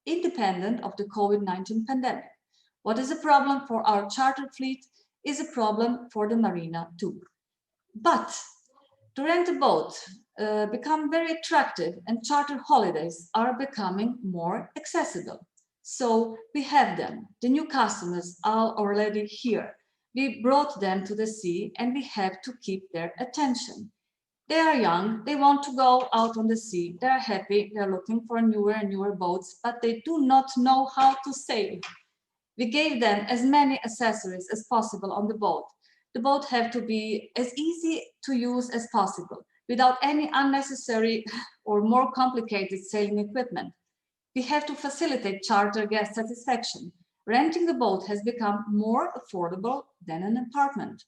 independent of the COVID-19 pandemic. What is a problem for our charter fleet is a problem for the marina too. But to rent a boat become very attractive, and charter holidays are becoming more accessible. So we have them. The new customers are already here. We brought them to the sea, and we have to keep their attention. They are young, they want to go out on the sea, they're happy, they're looking for newer and newer boats, but they do not know how to sail. We gave them as many accessories as possible on the boat. The boat have to be as easy to use as possible, without any unnecessary or more complicated sailing equipment. We have to facilitate charter guest satisfaction. Renting the boat has become more affordable than an apartment.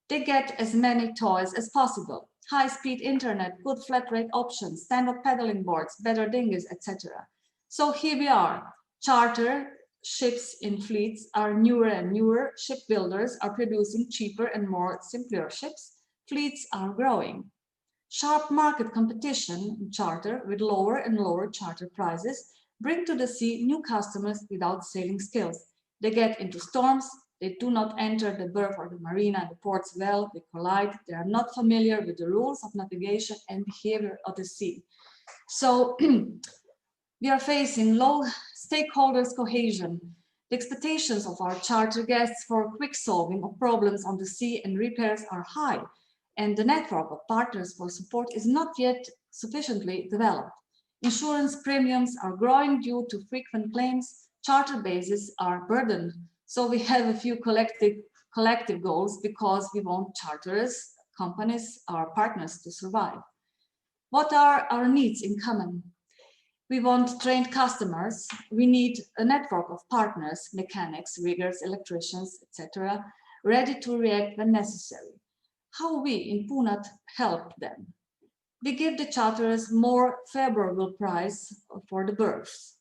They get as many toys as possible. High-speed internet, good flat rate options, stand-up paddling boards, better dinghies, etc. So here we are. Charter ships in fleets are newer and newer. Shipbuilders are producing cheaper and more simpler ships. Fleets are growing. Sharp market competition in charter with lower and lower charter prices bring to the sea new customers without sailing skills. They get into storms, They do not enter the berth or the marina and the ports well, they collide, they are not familiar with the rules of navigation and behavior of the sea. So we are facing low stakeholders cohesion. The expectations of our charter guests for quick solving of problems on the sea and repairs are high, and the network of partners for support is not yet sufficiently developed. Insurance premiums are growing due to frequent claims, charter bases are burdened, so we have a few collective goals because we want charterers, companies, our partners to survive. What are our needs in common? We want trained customers. We need a network of partners, mechanics, riggers, electricians, etc., ready to react when necessary. How we in Punat help them? We give the charterers more favorable price for the berths.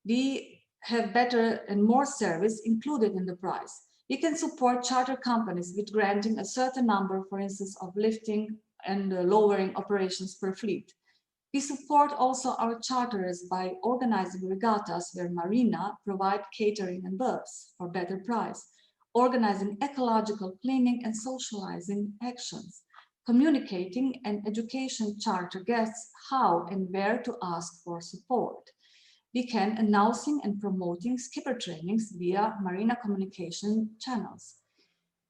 We have better and more service included in the price. We can support charter companies with granting a certain number, for instance, of lifting and lowering operations per fleet. We support also our charterers by organizing regattas where marina provide catering and berths for better price, organizing ecological cleaning and socializing actions, communicating and education charter guests how and where to ask for support. We can announcing and promoting skipper trainings via marina communication channels.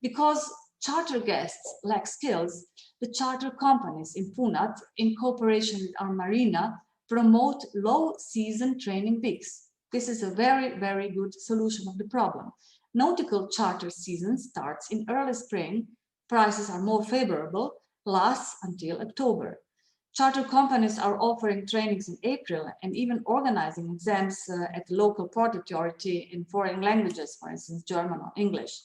Because charter guests lack skills, the charter companies in Punat, in cooperation with our marina, promote low season training weeks. This is a very, very good solution of the problem. Nautical charter season starts in early spring, prices are more favorable, lasts until October. Charter companies are offering trainings in April and even organizing exams at the local port authority in foreign languages, for instance, German or English.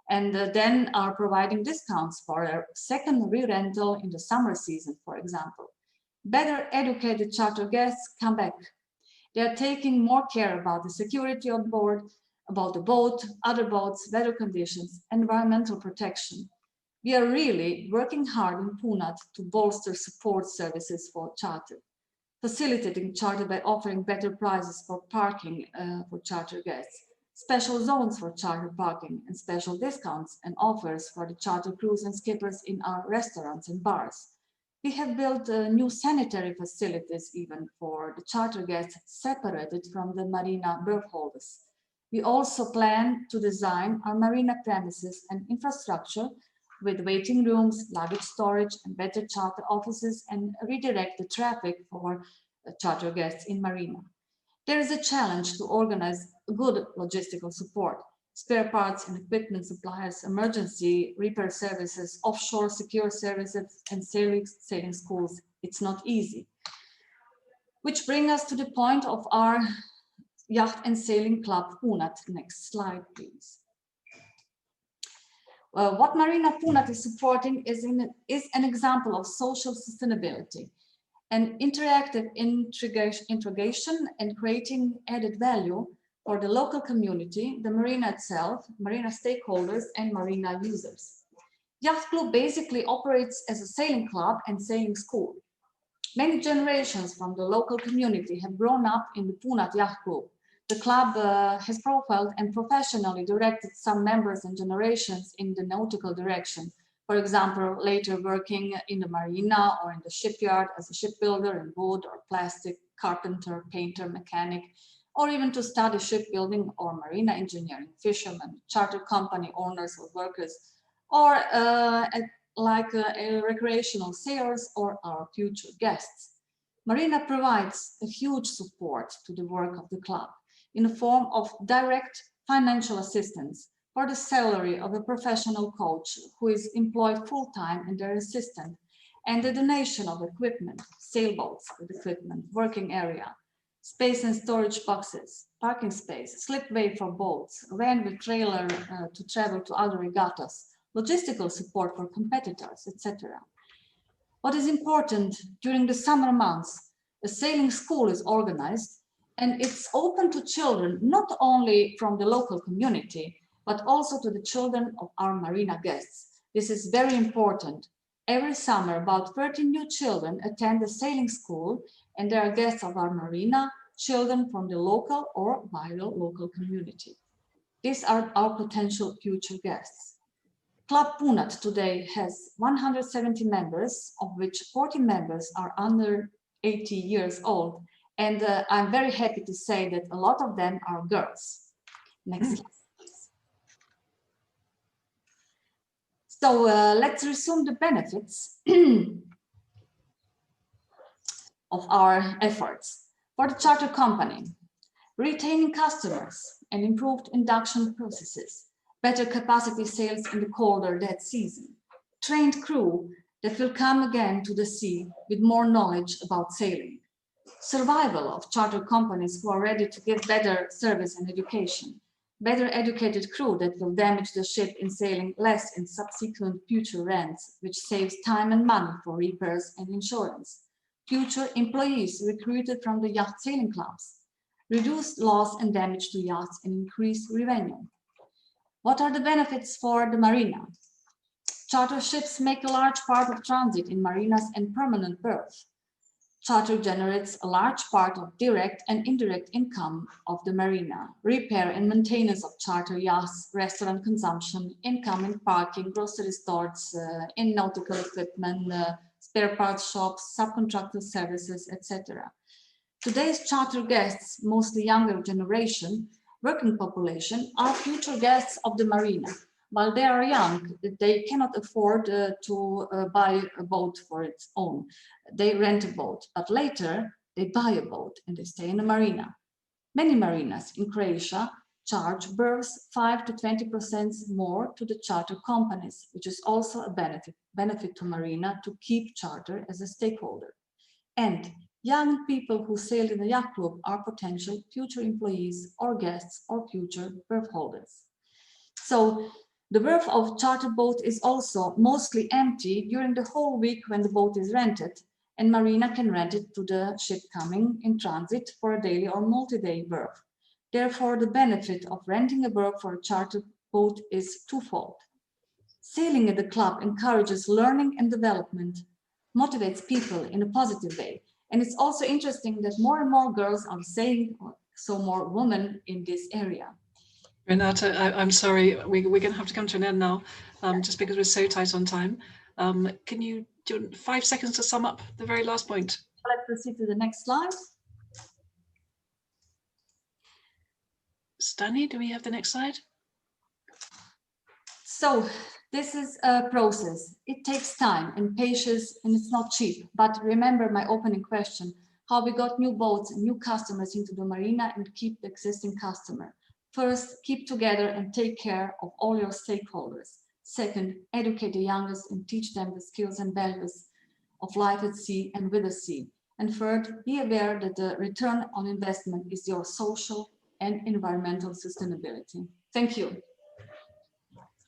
And then are providing discounts for a second re-rental in the summer season, for example. Better educated charter guests come back. They are taking more care about the security on board, about the boat, other boats, weather conditions, environmental protection. We are really working hard in Punat to bolster support services for charter, facilitating charter by offering better prices for parking for charter guests, special zones for charter parking, and special discounts and offers for the charter crews and skippers in our restaurants and bars. We have built new sanitary facilities even for the charter guests separated from the marina berth holders. We also plan to design our marina premises and infrastructure with waiting rooms, luggage storage, and better charter offices, and redirect the traffic for charter guests in marina. There is a challenge to organize good logistical support, spare parts and equipment suppliers, emergency repair services, offshore secure services, and sailing schools. It's not easy. Which brings us to the point of our Yacht and Sailing Club Punat. Next slide, please. What Marina Punat is supporting is an example of social sustainability, an interactive integration and creating added value for the local community, the marina itself, marina stakeholders, and marina users. Yacht Club basically operates as a sailing club and sailing school. Many generations from the local community have grown up in the Punat Yacht Club. The club has profiled and professionally directed some members and generations in the nautical direction. For example, later working in the marina or in the shipyard as a shipbuilder in wood or plastic, carpenter, painter, mechanic, or even to study shipbuilding or marina engineering, fishermen, charter company owners or workers, or recreational sailors or our future guests. Marina provides a huge support to the work of the club in the form of direct financial assistance for the salary of a professional coach who is employed full-time and their assistant, and the donation of equipment, sailboats with equipment, working area, space and storage boxes, parking space, slipway for boats, a van with trailer to travel to other regattas, logistical support for competitors, etc. What is important, during the summer months, a sailing school is organized and it's open to children, not only from the local community, but also to the children of our marina guests. This is very important. Every summer, about 30 new children attend the sailing school, and they are guests of our marina, children from the local or vital local community. These are our potential future guests. Club Punat today has 170 members, of which 40 members are under 80 years old. And I'm very happy to say that a lot of them are girls. Next slide, please. So let's resume the benefits of our efforts. For the charter company, retaining customers and improved induction processes, better capacity sales in the colder dead season, trained crew that will come again to the sea with more knowledge about sailing, survival of charter companies who are ready to give better service and education, better educated crew that will damage the ship in sailing less in subsequent future rents, which saves time and money for repairs and insurance, future employees recruited from the yacht sailing clubs, reduced loss and damage to yachts and increased revenue. What are the benefits for the marina? Charter ships make a large part of transit in marinas and permanent berth. Charter generates a large part of direct and indirect income of the marina, repair and maintenance of charter yachts, restaurant consumption, income in parking, grocery stores, in nautical equipment, spare parts shops, subcontractor services, etc. Today's charter guests, mostly younger generation, working population, are future guests of the marina. While they are young, they cannot afford to buy a boat for its own. They rent a boat, but later they buy a boat and they stay in the marina. Many marinas in Croatia charge berths 5 to 20% more to the charter companies, which is also a benefit to marina to keep charter as a stakeholder. And young people who sail in the yacht club are potential future employees or guests or future berth holders. So the berth of charter boat is also mostly empty during the whole week when the boat is rented, and marina can rent it to the ship coming in transit for a daily or multi-day berth. Therefore, the benefit of renting a berth for a charter boat is twofold. Sailing at the club encourages learning and development, motivates people in a positive way. And it's also interesting that more and more girls are sailing, so more women in this area. Renata, I'm sorry, we're going to have to come to an end now, just because we're so tight on time. Can you do 5 seconds to sum up the very last point? Let's proceed to the next slide. Stani, do we have the next slide? So this is a process. It takes time and patience, and it's not cheap. But remember my opening question, how we got new boats and new customers into the marina and keep the existing customer. First, keep together and take care of all your stakeholders. Second, educate the youngest and teach them the skills and values of life at sea and with the sea. And third, be aware that the return on investment is your social and environmental sustainability. Thank you.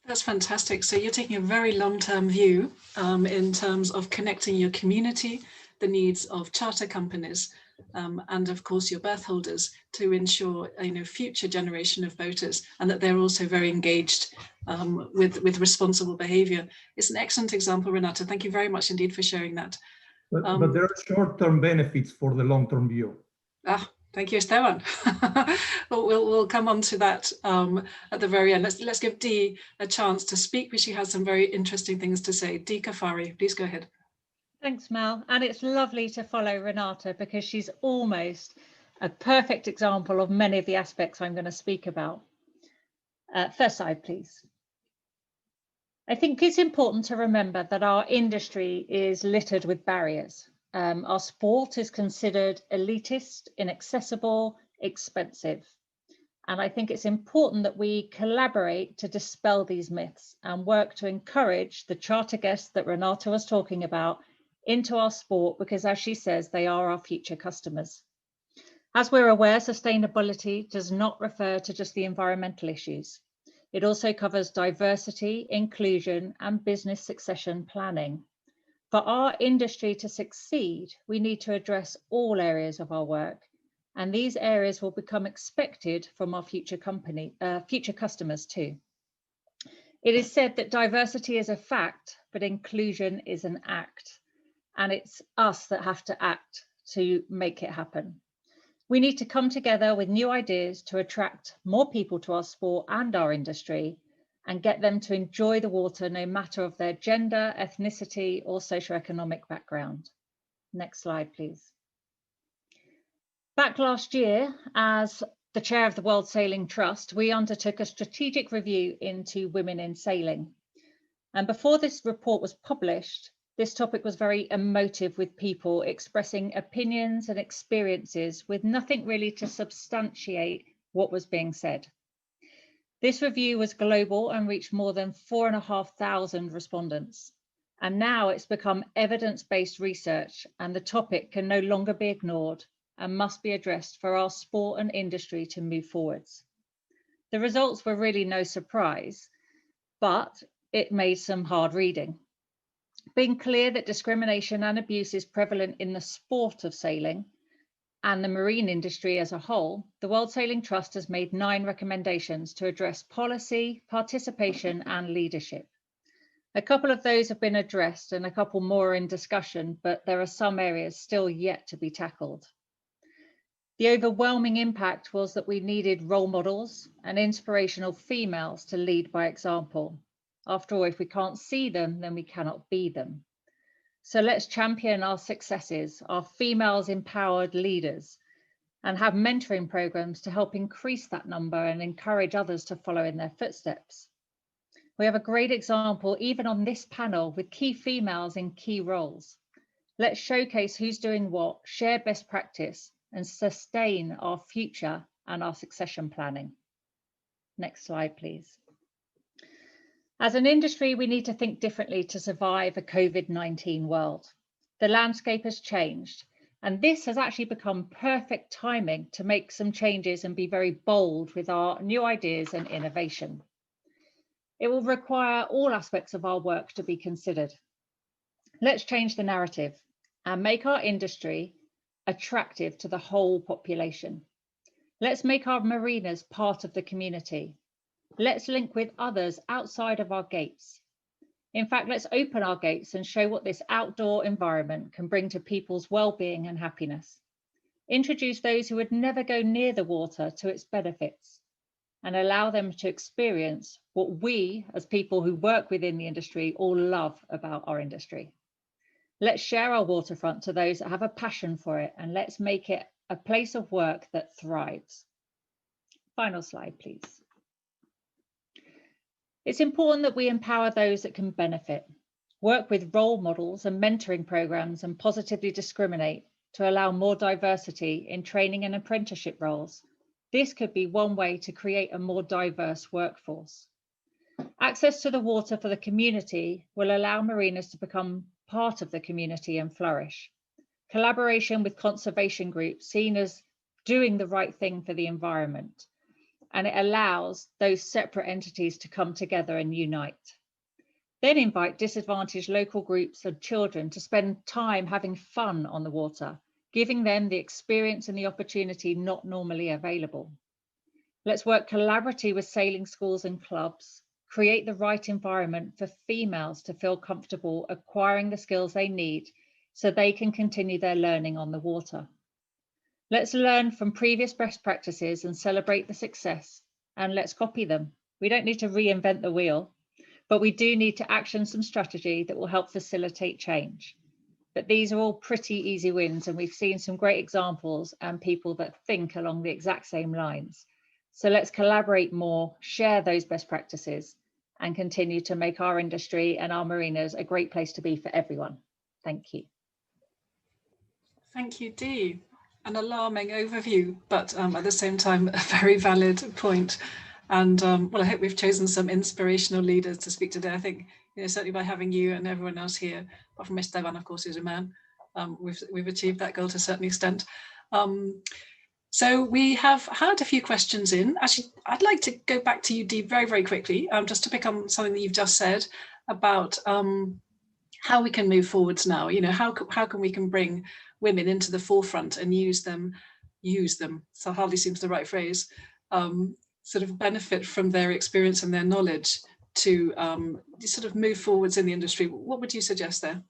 That's fantastic. So you're taking a very long-term view in terms of connecting your community, the needs of charter companies, and of course your berth holders to ensure future generation of boaters, and that they're also very engaged with responsible behavior. It's an excellent example, Renata. Thank you very much indeed for sharing that. But there are short-term benefits for the long-term view. Thank you, Esteban. We'll come on to that at the very end. Let's give Dee a chance to speak, because she has some very interesting things to say. Dee Kafari, please go ahead. Thanks, Mel. And it's lovely to follow Renata, because she's almost a perfect example of many of the aspects I'm going to speak about. First slide, please. I think it's important to remember that our industry is littered with barriers. Our sport is considered elitist, inaccessible, expensive. And I think it's important that we collaborate to dispel these myths and work to encourage the charter guests that Renata was talking about into our sport, because as she says, they are our future customers. As we're aware, sustainability does not refer to just the environmental issues. It also covers diversity, inclusion, and business succession planning. For our industry to succeed, we need to address all areas of our work, and these areas will become expected from our future customers too. It is said that diversity is a fact, but inclusion is an act, and it's us that have to act to make it happen. We need to come together with new ideas to attract more people to our sport and our industry and get them to enjoy the water no matter of their gender, ethnicity, or socioeconomic background. Next slide, please. Back last year, as the chair of the World Sailing Trust, we undertook a strategic review into women in sailing. And before this report was published, this topic was very emotive, with people expressing opinions and experiences with nothing really to substantiate what was being said. This review was global and reached more than 4,500 respondents. And now it's become evidence-based research, and the topic can no longer be ignored and must be addressed for our sport and industry to move forwards. The results were really no surprise, but it made some hard reading. Being clear that discrimination and abuse is prevalent in the sport of sailing and the marine industry as a whole, the World Sailing Trust has made 9 recommendations to address policy, participation, and leadership. A couple of those have been addressed and a couple more are in discussion, but there are some areas still yet to be tackled. The overwhelming impact was that we needed role models and inspirational females to lead by example. After all, if we can't see them, then we cannot be them. So let's champion our successes, our females empowered leaders, and have mentoring programs to help increase that number and encourage others to follow in their footsteps. We have a great example even on this panel with key females in key roles. Let's showcase who's doing what, share best practice, and sustain our future and our succession planning. Next slide, please. As an industry, we need to think differently to survive a COVID-19 world. The landscape has changed, and this has actually become perfect timing to make some changes and be very bold with our new ideas and innovation. It will require all aspects of our work to be considered. Let's change the narrative and make our industry attractive to the whole population. Let's make our marinas part of the community. Let's link with others outside of our gates. In fact, let's open our gates and show what this outdoor environment can bring to people's well-being and happiness. Introduce those who would never go near the water to its benefits, and allow them to experience what we, as people who work within the industry, all love about our industry. Let's share our waterfront to those that have a passion for it, and let's make it a place of work that thrives. Final slide, please. It's important that we empower those that can benefit, work with role models and mentoring programs, and positively discriminate to allow more diversity in training and apprenticeship roles. This could be one way to create a more diverse workforce. Access to the water for the community will allow marinas to become part of the community and flourish. Collaboration with conservation groups seen as doing the right thing for the environment, and it allows those separate entities to come together and unite. Then invite disadvantaged local groups and children to spend time having fun on the water, giving them the experience and the opportunity not normally available. Let's work collaboratively with sailing schools and clubs, create the right environment for females to feel comfortable acquiring the skills they need so they can continue their learning on the water. Let's learn from previous best practices and celebrate the success, and let's copy them. We don't need to reinvent the wheel, but we do need to action some strategy that will help facilitate change. But these are all pretty easy wins, and we've seen some great examples and people that think along the exact same lines. So let's collaborate more, share those best practices, and continue to make our industry and our marinas a great place to be for everyone. Thank you. Thank you, Dee. An alarming overview, but at the same time, a very valid point. And well, I hope we've chosen some inspirational leaders to speak today. I think, certainly by having you and everyone else here, apart from Esteban, of course, who's a man, we've achieved that goal to a certain extent. So we have had a few questions in. Actually, I'd like to go back to you, Dee, very, very quickly, just to pick on something that you've just said about how we can move forwards now. How can we bring women into the forefront and use them, so hardly seems the right phrase, sort of benefit from their experience and their knowledge to sort of move forwards in the industry. What would you suggest there?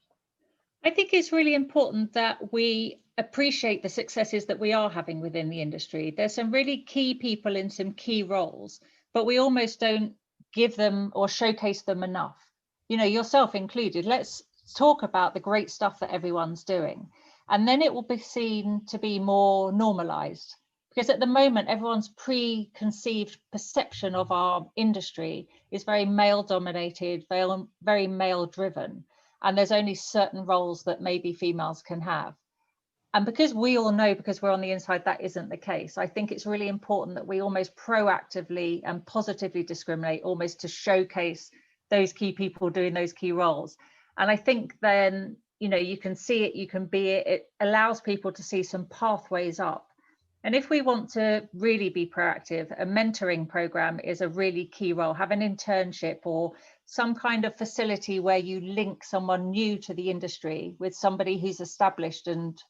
I think it's really important that we appreciate the successes that we are having within the industry. There's some really key people in some key roles, but we almost don't give them or showcase them enough. You know, yourself included. Let's talk about the great stuff that everyone's doing. And then it will be seen to be more normalized. Because at the moment, everyone's preconceived perception of our industry is very male dominated, very male driven. And there's only certain roles that maybe females can have. And because we all know, because we're on the inside, that isn't the case. I think it's really important that we almost proactively and positively discriminate, almost to showcase those key people doing those key roles. And I think then, you know, you can see it, you can be it. It allows people to see some pathways up. And if we want to really be proactive, a mentoring program is a really key role. Have an internship or some kind of facility where you link someone new to the industry with somebody who's established and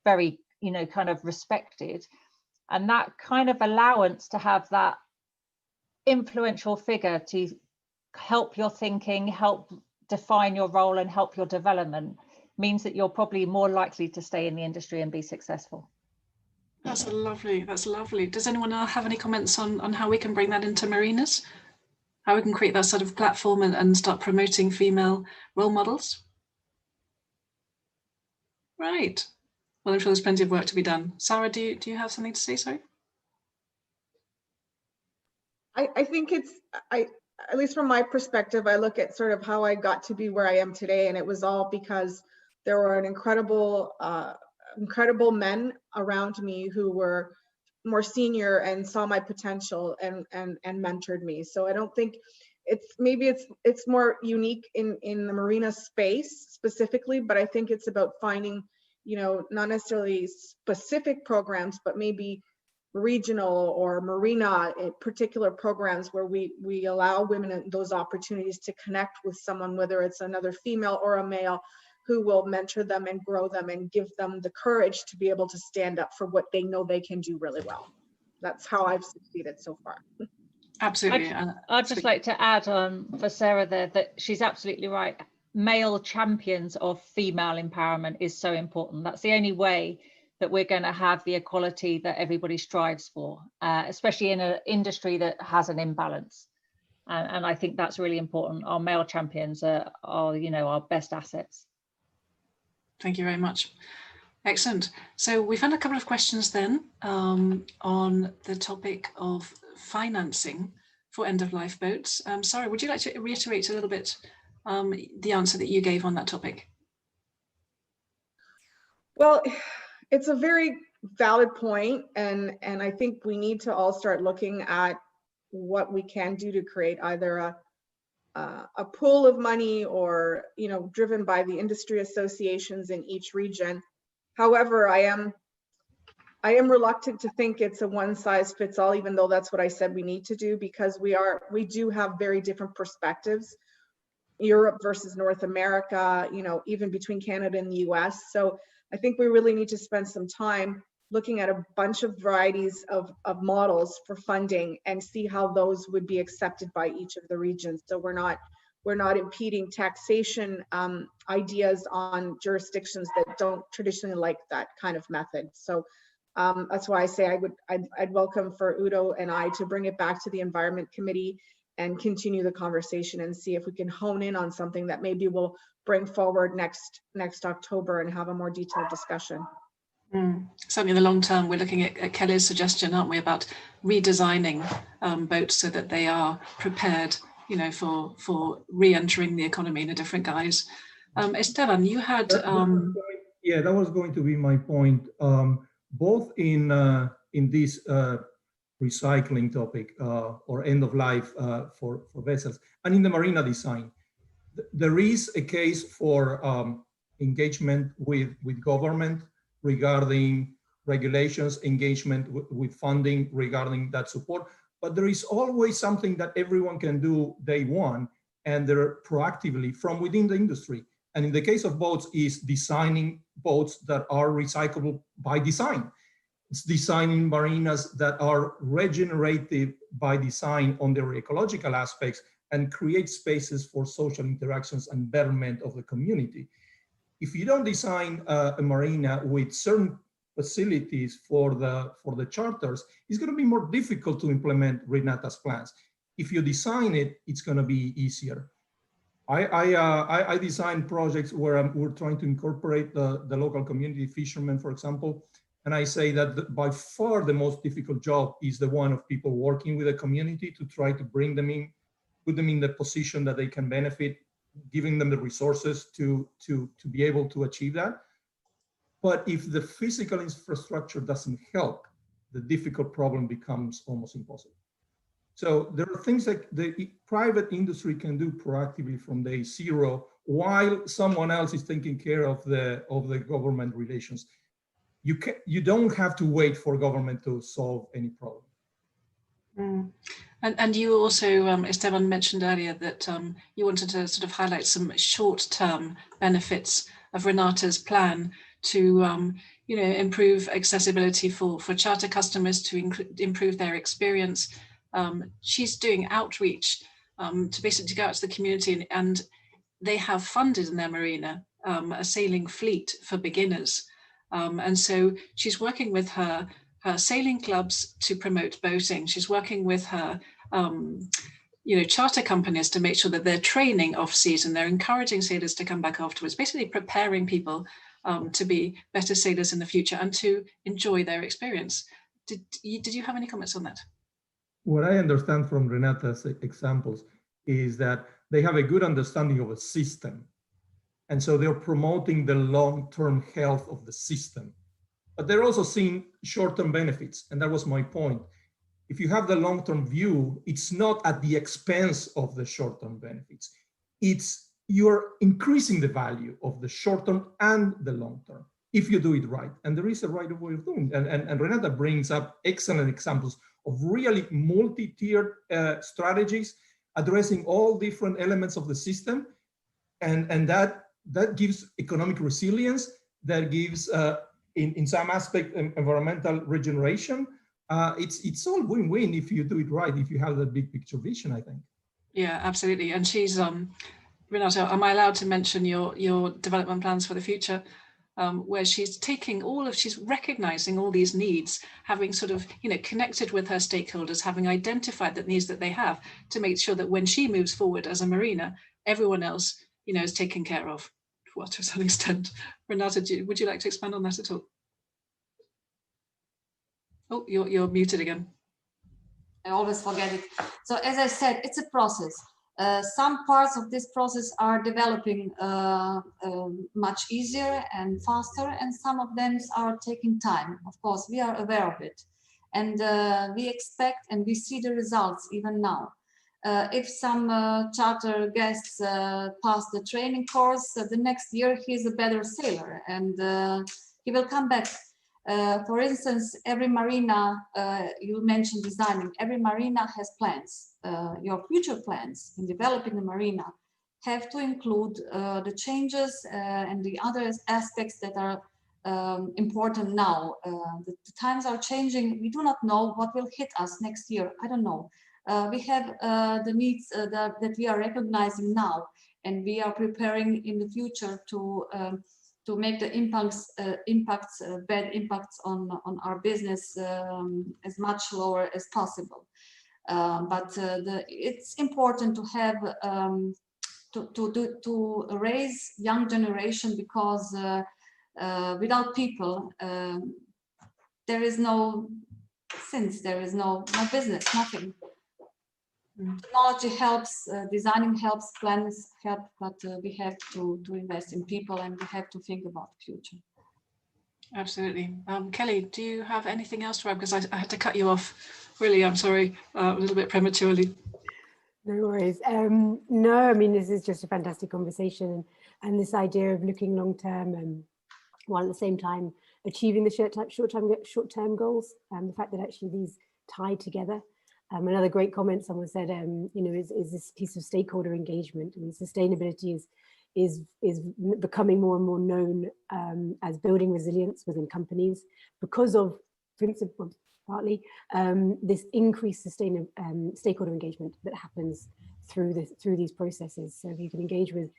very, you know, kind of respected. And that kind of allowance to have that influential figure to help your thinking, help define your role and help your development means that you're probably more likely to stay in the industry and be successful. That's lovely. That's lovely. Does anyone have any comments on how we can bring that into marinas? How we can create that sort of platform and start promoting female role models? Right. Well, I'm sure there's plenty of work to be done. Sarah, do you have something to say? Sorry. I think at least from my perspective, I look at sort of how I got to be where I am today, and it was all because there were an incredible men around me who were more senior and saw my potential and mentored me. So I don't think it's more unique in the marina space specifically, but I think it's about finding, you know, not necessarily specific programs, but maybe regional or marina particular programs where we allow women those opportunities to connect with someone, whether it's another female or a male, who will mentor them and grow them and give them the courage to be able to stand up for what they know they can do really well. That's how I've succeeded so far. Absolutely. I'd just like to add for Sarah there that she's absolutely right. Male champions of female empowerment is so important. That's the only way that we're going to have the equality that everybody strives for, especially in an industry that has an imbalance. And I think that's really important. Our male champions are, you know, our best assets. Thank you very much. Excellent. So we've had a couple of questions then on the topic of financing for end-of-life boats. Sarah, would you like to reiterate a little bit the answer that you gave on that topic? Well, it's a very valid point, and I think we need to all start looking at what we can do to create either a pool of money or, you know, driven by the industry associations in each region. However, I am reluctant to think it's a one size fits all, even though that's what I said we need to do, because we do have very different perspectives, Europe versus North America, you know, even between Canada and the US. So I think we really need to spend some time looking at a bunch of varieties of models for funding and see how those would be accepted by each of the regions. So we're not impeding taxation ideas on jurisdictions that don't traditionally like that kind of method. So that's why I say I'd welcome for Udo and I to bring it back to the Environment Committee and continue the conversation and see if we can hone in on something that maybe we'll bring forward next October and have a more detailed discussion. Certainly in the long term, we're looking at Kelly's suggestion, aren't we, about redesigning boats so that they are prepared, you know, for re-entering the economy in a different guise. Esteban, you had... Yeah, that was going to be my point. Both in this recycling topic or end of life for vessels and in the marina design, there is a case for engagement with government regarding regulations, engagement with funding regarding that support. But there is always something that everyone can do day one, and they're proactively from within the industry. And in the case of boats, is designing boats that are recyclable by design. It's designing marinas that are regenerative by design on their ecological aspects and create spaces for social interactions and betterment of the community. If you don't design a marina with certain facilities for the charters, it's going to be more difficult to implement Renata's plans. If you design it, it's going to be easier. I design projects where we're trying to incorporate the local community fishermen, for example, and I say that by far the most difficult job is the one of people working with the community to try to bring them in, put them in the position that they can benefit, giving them the resources to be able to achieve that. But if the physical infrastructure doesn't help, the difficult problem becomes almost impossible. So there are things that the private industry can do proactively from day zero while someone else is taking care of the government relations. You don't have to wait for government to solve any problem. Mm. And you also, Esteban mentioned earlier that you wanted to sort of highlight some short-term benefits of Renata's plan to improve accessibility for charter customers, to improve their experience. She's doing outreach to basically go out to the community, and they have funded in their marina a sailing fleet for beginners. And so she's working with her sailing clubs to promote boating. She's working with her charter companies to make sure that they're training off season. They're encouraging sailors to come back afterwards, basically preparing people to be better sailors in the future and to enjoy their experience. Did you have any comments on that? What I understand from Renata's examples is that they have a good understanding of a system. And so they're promoting the long-term health of the system. But they're also seeing short-term benefits. And that was my point. If you have the long-term view, it's not at the expense of the short-term benefits. You're increasing the value of the short-term and the long-term if you do it right. And there is a right way of doing it. And Renata brings up excellent examples of really multi-tiered strategies addressing all different elements of the system. And that gives economic resilience, that gives, in some aspect, environmental regeneration. It's all win-win if you do it right, if you have the big picture vision, I think. Yeah, absolutely. And she's, Renata, am I allowed to mention your development plans for the future? Where she's she's recognizing all these needs, having sort of, connected with her stakeholders, having identified the needs that they have to make sure that when she moves forward as a marina, everyone else, is taken care of, well, to some extent. Renata, would you like to expand on that at all? Oh, you're muted again. I always forget it. So as I said, it's a process. Some parts of this process are developing much easier and faster, and some of them are taking time. Of course, we are aware of it. And we expect and we see the results even now. If some charter guests pass the training course, the next year he's a better sailor and he will come back. For instance, every marina, you mentioned designing, every marina has plans. Your future plans in developing a marina have to include the changes and the other aspects that are important now. The times are changing. We do not know what will hit us next year. I don't know. We have the needs that we are recognizing now, and we are preparing in the future to make the bad impacts on our business as much lower as possible. But it's important to have to raise young generation, because without people there is no sense, there is no business, nothing. Technology helps, designing helps, plans help, but we have to invest in people, and we have to think about the future. Absolutely. Kelly, do you have anything else to add? Because I had to cut you off. Really, I'm sorry, a little bit prematurely. No worries. No, I mean, this is just a fantastic conversation, and this idea of looking long term and while at the same time achieving the short-term goals, and the fact that actually these tie together. Another great comment someone said, is this piece of stakeholder engagement. I mean, sustainability is becoming more and more known as building resilience within companies because of principle, partly this increased stakeholder engagement that happens through these processes. So if you can engage with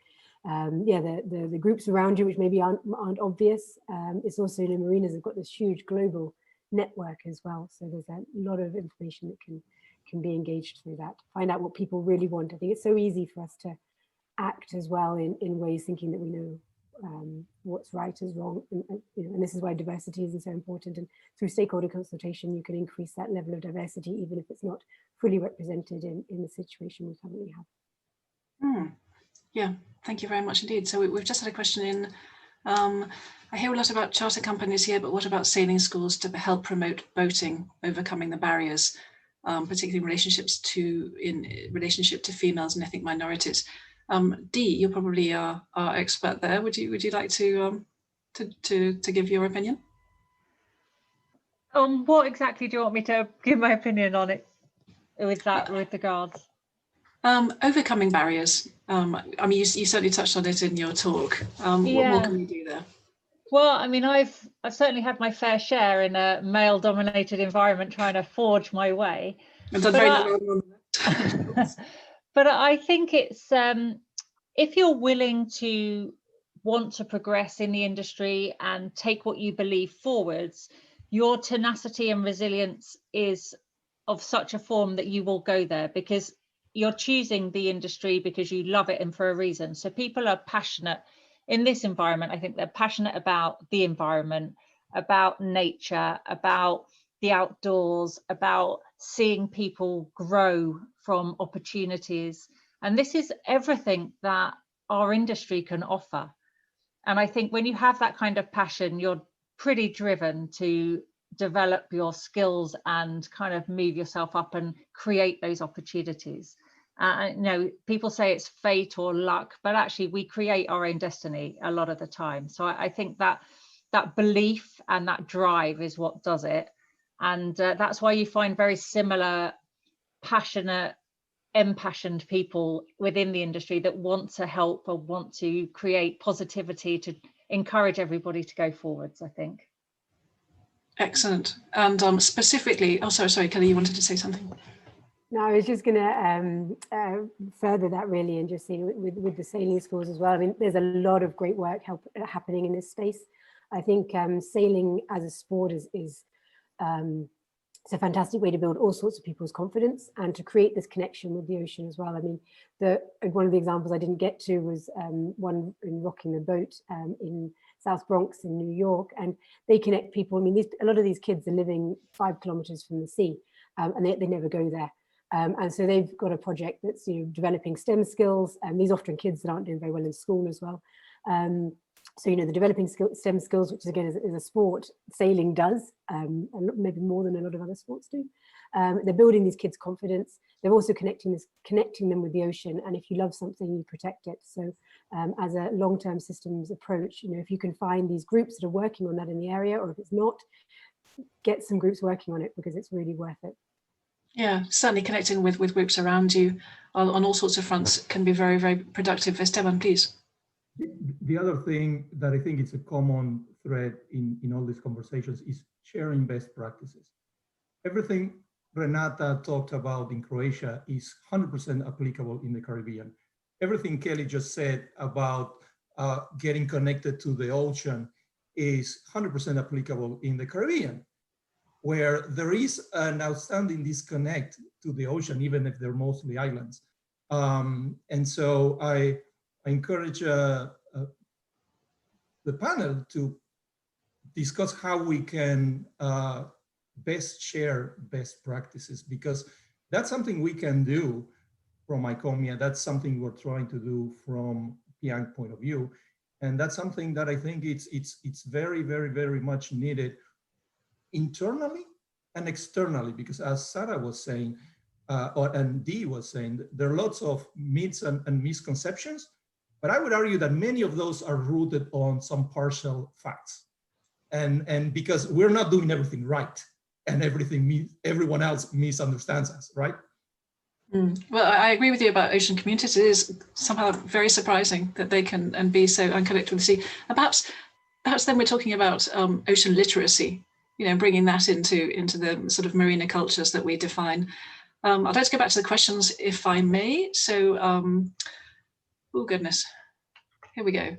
yeah, the groups around you, which maybe aren't obvious. It's also, you know, marinas have got this huge global network as well. So there's a lot of information that can be engaged through that. Find out what people really want. I think it's so easy for us to act as well in ways thinking that we know what's right is wrong, and, you know, and this is why diversity is so important. And through stakeholder consultation, you can increase that level of diversity, even if it's not fully represented in the situation we currently have. Yeah, thank you very much indeed. So we've just had a question in. I hear a lot about charter companies here, but what about sailing schools to help promote boating, overcoming the barriers, particularly in relationship to females and ethnic minorities? Dee, you're probably our expert there. Would you like to give your opinion? What exactly do you want me to give my opinion on it with regards? Overcoming barriers. I mean, you certainly touched on it in your talk. What more can we do there? Well, I mean, I've certainly had my fair share in a male-dominated environment trying to forge my way. But I think it's if you're willing to want to progress in the industry and take what you believe forwards, your tenacity and resilience is of such a form that you will go there, because you're choosing the industry because you love it and for a reason. So people are passionate in this environment. I think they're passionate about the environment, about nature, about the outdoors, about seeing people grow from opportunities. And this is everything that our industry can offer. And I think when you have that kind of passion, you're pretty driven to develop your skills and kind of move yourself up and create those opportunities. You know, people say it's fate or luck, but actually we create our own destiny a lot of the time. So I think that belief and that drive is what does it. And that's why you find very similar, passionate, impassioned people within the industry that want to help or want to create positivity to encourage everybody to go forwards, I think. Excellent. And specifically, oh, sorry, Kelly, you wanted to say something? No, I was just going to further that really, and just see with the sailing schools as well. I mean, there's a lot of great work happening in this space. I think sailing as a sport is it's a fantastic way to build all sorts of people's confidence and to create this connection with the ocean as well. I mean, one of the examples I didn't get to was one in Rocking the Boat in South Bronx in New York, and they connect people. I mean, a lot of these kids are living 5 kilometers from the sea, and they never go there. And so they've got a project that's, you know, developing STEM skills, and these often kids that aren't doing very well in school as well. So, you know, the developing STEM skills, which again is a sport, sailing does, and maybe more than a lot of other sports do. They're building these kids' confidence. They're also connecting them with the ocean. And if you love something, you protect it. So as a long-term systems approach, you know, if you can find these groups that are working on that in the area, or if it's not, get some groups working on it, because it's really worth it. Yeah, certainly connecting with groups around you on all sorts of fronts can be very, very productive. Esteban, please. The other thing that I think is a common thread in all these conversations is sharing best practices. Everything Renata talked about in Croatia is 100% applicable in the Caribbean. Everything Kelly just said about getting connected to the ocean is 100% applicable in the Caribbean, where there is an outstanding disconnect to the ocean, even if they're mostly islands. And so I encourage the panel to discuss how we can best share best practices, because that's something we can do from ICOMIA. That's something we're trying to do from Piang point of view. And that's something that I think it's very, very, very much needed internally and externally, because as Sarah was saying, and Dee was saying, there are lots of myths and misconceptions, but I would argue that many of those are rooted on some partial facts. And because we're not doing everything right, and everyone else misunderstands us, right? Well, I agree with you about ocean communities. It is somehow very surprising that they can and be so unconnected with the sea. And perhaps then we're talking about ocean literacy, you know, bringing that into the sort of marina cultures that we define. I'd like to go back to the questions, if I may. So, oh goodness, Here we go.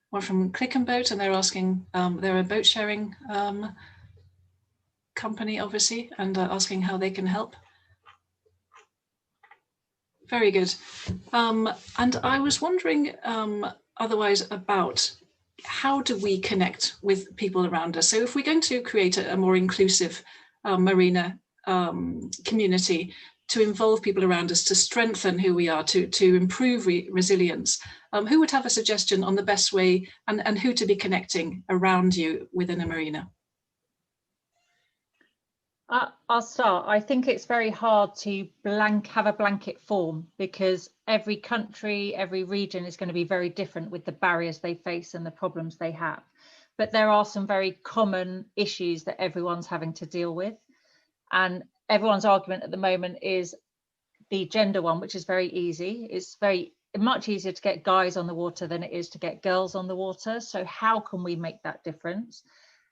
One from Click and Boat, and they're asking, they're a boat sharing company, obviously, and asking how they can help. Very good. And I was wondering otherwise about how do we connect with people around us? So if we're going to create a more inclusive marina community, to involve people around us, to strengthen who we are, to improve resilience, who would have a suggestion on the best way and who to be connecting around you within a marina? I'll start. I think it's very hard to have a blanket form, because every country, every region is going to be very different with the barriers they face and the problems they have. But there are some very common issues that everyone's having to deal with. And everyone's argument at the moment is the gender one, which is very easy. It's much easier to get guys on the water than it is to get girls on the water. So how can we make that difference?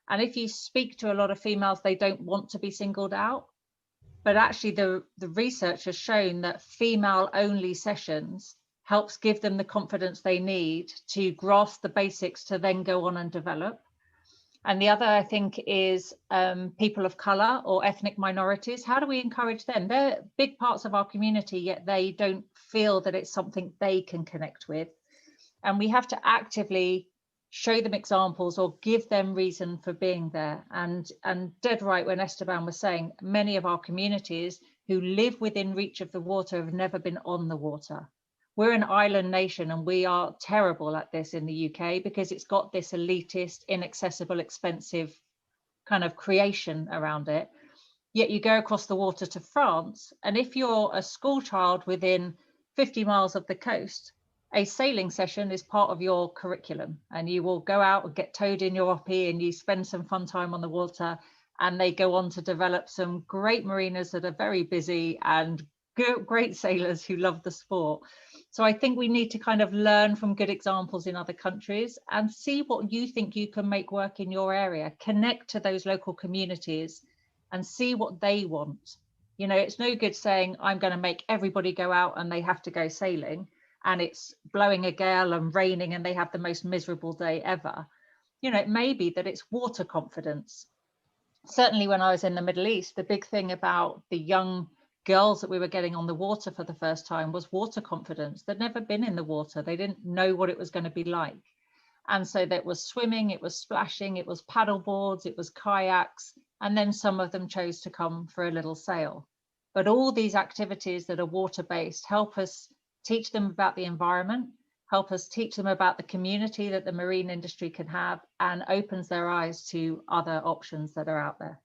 And if you speak to a lot of females, they don't want to be singled out. But actually the research has shown that female only sessions helps give them the confidence they need to grasp the basics to then go on and develop. And the other, I think, is people of colour or ethnic minorities. How do we encourage them? They're big parts of our community, yet they don't feel that it's something they can connect with. And we have to actively show them examples or give them reason for being there. And dead right when Esteban was saying, many of our communities who live within reach of the water have never been on the water. We're an island nation, and we are terrible at this in the UK because it's got this elitist, inaccessible, expensive kind of creation around it. Yet you go across the water to France, and if you're a school child within 50 miles of the coast, a sailing session is part of your curriculum, and you will go out and get towed in your oppie and you spend some fun time on the water, and they go on to develop some great marinas that are very busy and great sailors who love the sport. So I think we need to kind of learn from good examples in other countries and see what you think you can make work in your area, connect to those local communities and see what they want. You know, it's no good saying, I'm going to make everybody go out and they have to go sailing, and it's blowing a gale and raining and they have the most miserable day ever. You know, it may be that it's water confidence. Certainly when I was in the Middle East, the big thing about the young girls that we were getting on the water for the first time was water confidence. They'd never been in the water. They didn't know what it was going to be like. And so that was swimming, it was splashing, it was paddle boards, it was kayaks, and then some of them chose to come for a little sail. But all these activities that are water-based help us teach them about the environment, help us teach them about the community that the marine industry can have, and opens their eyes to other options that are out there.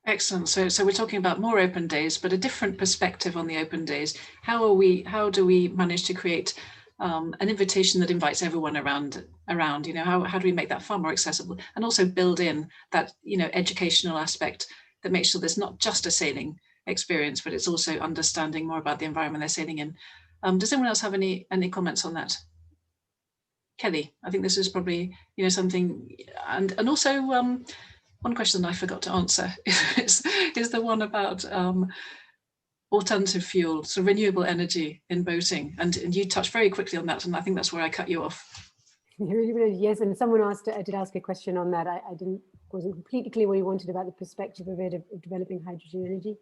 Excellent. So we're talking about more open days, but a different perspective on the open days. How do we manage to create an invitation that invites everyone around? You know, how do we make that far more accessible, and also build in that, you know, educational aspect that makes sure there's not just a sailing experience, but it's also understanding more about the environment they're sailing in. Does anyone else have any comments on that? Kelly, I think this is probably, you know, something, and also one question I forgot to answer is the one about alternative fuel, so renewable energy in boating, and you touched very quickly on that, and I think that's where I cut you off. Yes, and someone did ask a question on that. I wasn't completely clear what he wanted about the perspective of it, of developing hydrogen energy.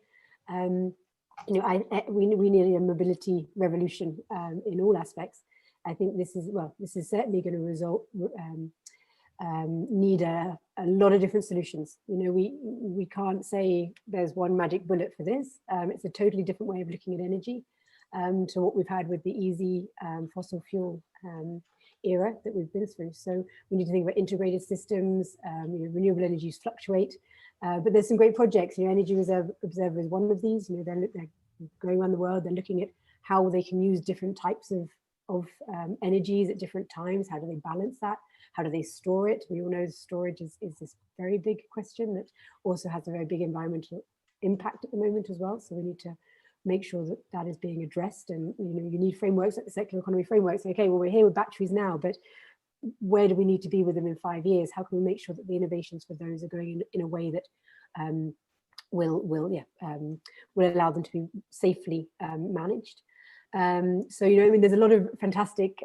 You know, we need a mobility revolution in all aspects. I think this is certainly going to need a lot of different solutions. You know, we can't say there's one magic bullet for this. It's a totally different way of looking at energy to what we've had with the easy fossil fuel era that we've been through. So we need to think about integrated systems. You know, renewable energies fluctuate, but there's some great projects. You know, Energy Observer is one of these. You know, they're going around the world. They're looking at how they can use different types of energies at different times. How do they balance that? How do they store it? We all know storage is this very big question that also has a very big environmental impact at the moment as well. So we need to make sure that that is being addressed. And you know, you need frameworks like the circular economy frameworks. Okay, well, we're here with batteries now, but where do we need to be with them in 5 years? How can we make sure that the innovations for those are going in a way that will allow them to be safely managed. So, you know, I mean, there's a lot of fantastic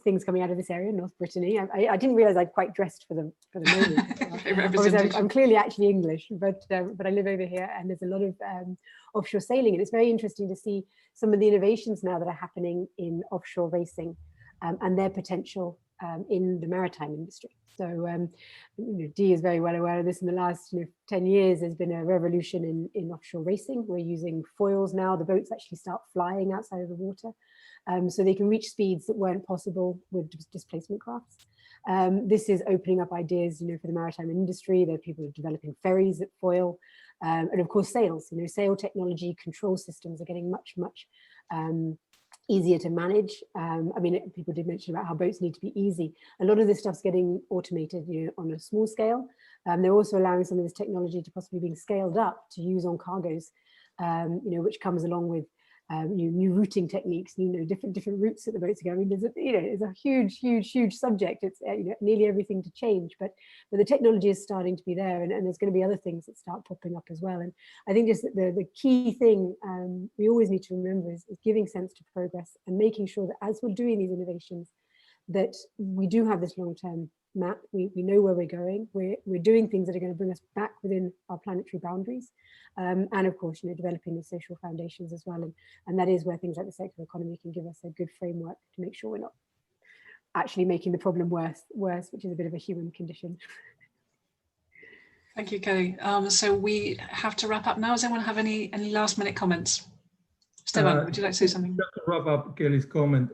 things coming out of this area, North Brittany. I didn't realize I'd quite dressed for the moment. Obviously, I'm clearly actually English, but I live over here, and there's a lot of offshore sailing, and it's very interesting to see some of the innovations now that are happening in offshore racing and their potential in the maritime industry. So you know, Dee is very well aware of this. In the last 10 years, there's been a revolution in offshore racing. We're using foils now. The boats actually start flying outside of the water, so they can reach speeds that weren't possible with displacement crafts. This is opening up ideas, for the maritime industry. There are people developing ferries that foil, and of course sails. Sail technology, control systems are getting much easier to manage. I mean, people did mention about how boats need to be easy. A lot of this stuff's getting automated, on a small scale. They're also allowing some of this technology to possibly being scaled up to use on cargoes, which comes along with new routing techniques, different routes that the boats are going. I mean, it's a huge subject. It's nearly everything to change, but the technology is starting to be there, and there's going to be other things that start popping up as well. And I think just the key thing we always need to remember is giving sense to progress and making sure that as we're doing these innovations, that we do have this long-term map. We know where we're going. We're doing things that are going to bring us back within our planetary boundaries, and of course, developing the social foundations as well. And that is where things like the circular economy can give us a good framework to make sure we're not actually making the problem worse, which is a bit of a human condition. Thank you, Kelly. So we have to wrap up now. Does anyone have any last minute comments? Stefan, would you like to say something? Just to wrap up Kelly's comment,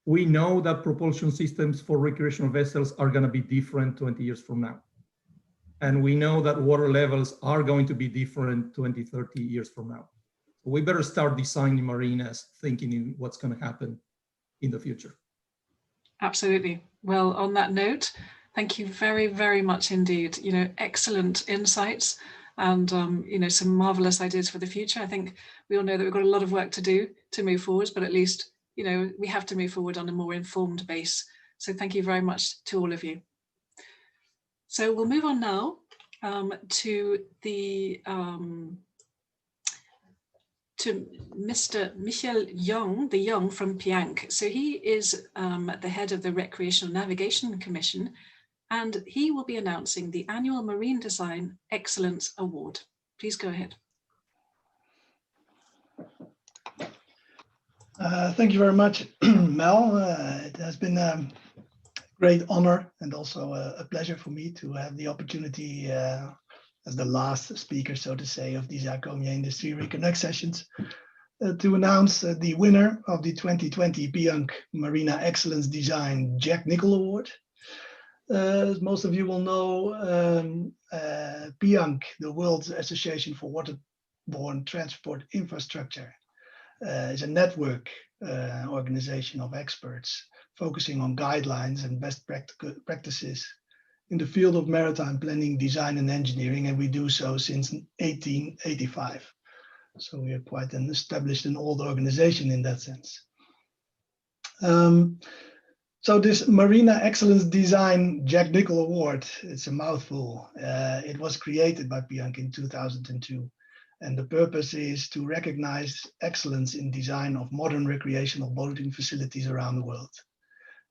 we know that propulsion systems for recreational vessels are going to be different 20 years from now. And we know that water levels are going to be different 20, 30 years from now. So we better start designing marinas thinking in what's going to happen in the future. Absolutely. Well, on that note, thank you very, very much indeed. Excellent insights and, some marvelous ideas for the future. I think we all know that we've got a lot of work to do to move forward, but at least we have to move forward on a more informed base. So thank you very much to all of you. So we'll move on now to Mr. Michael de Jong from Piank. So he is the head of the Recreational Navigation Commission, and he will be announcing the annual Marine Design Excellence Award. Please go ahead. Thank you very much, Mel. It has been a great honor and also a pleasure for me to have the opportunity as the last speaker, so to say, of these ICOMIA Industry Reconnect sessions to announce the winner of the 2020 Piank Marina Excellence Design Jack Nickel Award. As most of you will know, Piank, the World's Association for Waterborne Transport Infrastructure, is a network organization of experts focusing on guidelines and best practices in the field of maritime planning, design, and engineering, and we do so since 1885. So we are quite an established and old organization in that sense. So this Marina Excellence Design Jack Nickel Award, it's a mouthful. It was created by Piank in 2002. And the purpose is to recognize excellence in design of modern recreational boating facilities around the world.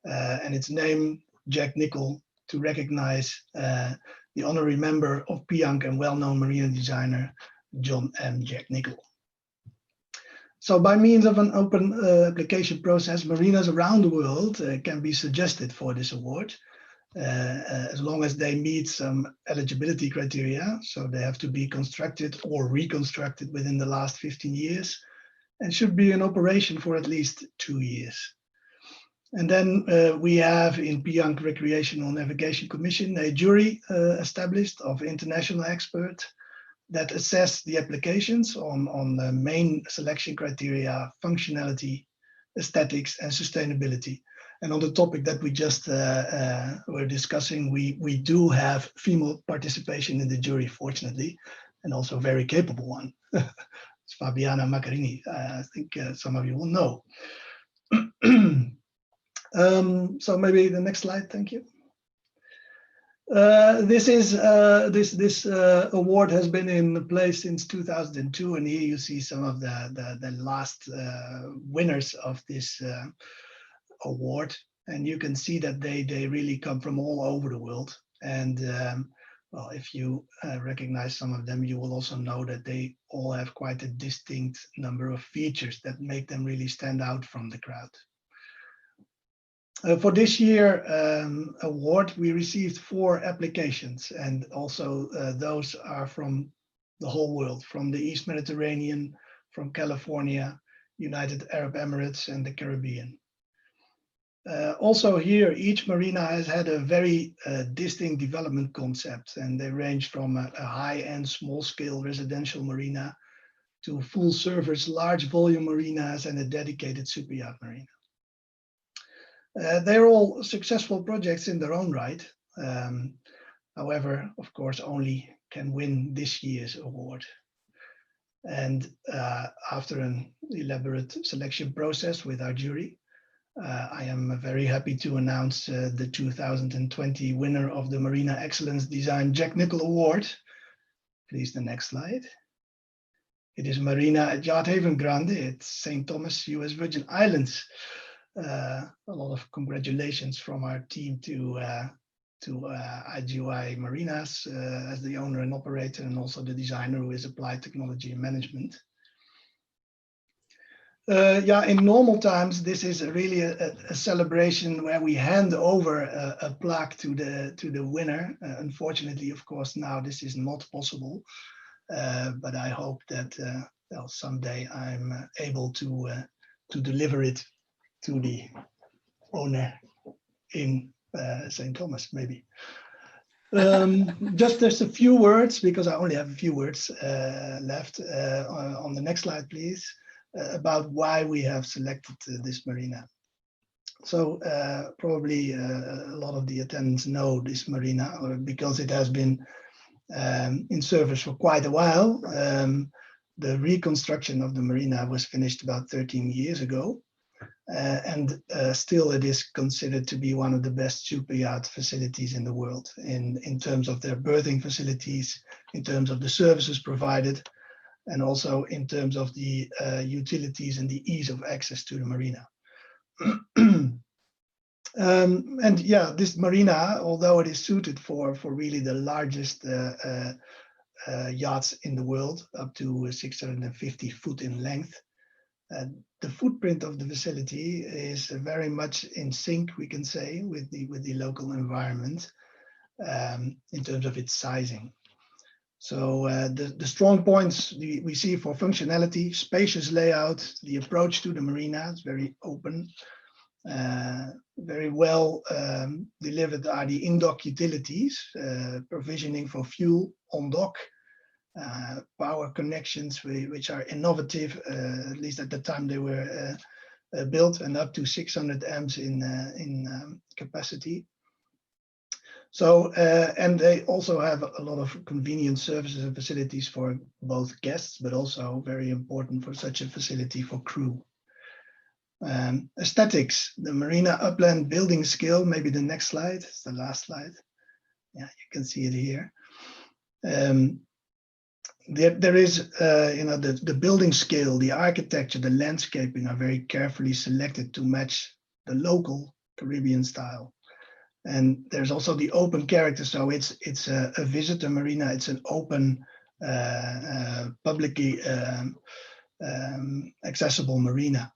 And its name, Jack Nickel, to recognize the honorary member of Piank and well-known marina designer, John M. Jack Nickel. So by means of an open application process, marinas around the world can be suggested for this award. As long as they meet some eligibility criteria. So they have to be constructed or reconstructed within the last 15 years and should be in operation for at least 2 years. And then we have in Piank Recreational Navigation Commission a jury established of international experts that assess the applications on the main selection criteria, functionality, aesthetics, and sustainability. And on the topic that we just were discussing, we do have female participation in the jury, fortunately, and also a very capable one. It's Fabiana Maccarini. I think some of you will know. So maybe the next slide, thank you. This award has been in place since 2002, and here you see some of the last winners of this award, and you can see that they really come from all over the world. And well, if you recognize some of them, you will also know that they all have quite a distinct number of features that make them really stand out from the crowd. For this year award, we received 4 applications, and also those are from the whole world, from the East Mediterranean, from California, United Arab Emirates, and the Caribbean. Also here, each marina has had a very distinct development concept, and they range from a high-end, small-scale residential marina to full-service, large volume marinas and a dedicated superyacht marina. They're all successful projects in their own right. However, of course, only can win this year's award. And after an elaborate selection process with our jury, I am very happy to announce the 2020 winner of the Marina Excellence Design Jack Nickel Award. Please, the next slide. It is Marina at Yacht Haven Grande at St. Thomas, US Virgin Islands. A lot of congratulations from our team to IGY Marinas as the owner and operator, and also the designer, who is Applied Technology and Management. Yeah, in normal times, this is really a celebration where we hand over a plaque to the winner. Unfortunately, of course, now this is not possible, but I hope that well, someday I'm able to deliver it to the owner in St. Thomas, maybe. Just a few words, because I only have a few words left. On the next slide, please, about why we have selected this marina. So probably a lot of the attendants know this marina because it has been in service for quite a while. The reconstruction of the marina was finished about 13 years ago. And still it is considered to be one of the best superyacht facilities in the world in terms of their berthing facilities, in terms of the services provided, and also in terms of the utilities and the ease of access to the marina. And yeah, this marina, although it is suited for really the largest yachts in the world, up to 650 foot in length, the footprint of the facility is very much in sync, we can say, with the local environment in terms of its sizing. So the strong points we see for functionality, spacious layout, the approach to the marina is very open, very well delivered are the in-dock utilities, provisioning for fuel on dock, power connections which are innovative, at least at the time they were built, and up to 600 amps in capacity. So, and they also have a lot of convenient services and facilities for both guests, but also very important for such a facility for crew. Aesthetics, the marina upland building scale, maybe the next slide, it's the last slide. Yeah, you can see it here. There is, you know, the building scale, the architecture, the landscaping are very carefully selected to match the local Caribbean style. And there's also the open character, so it's a visitor marina. It's an open, publicly accessible marina.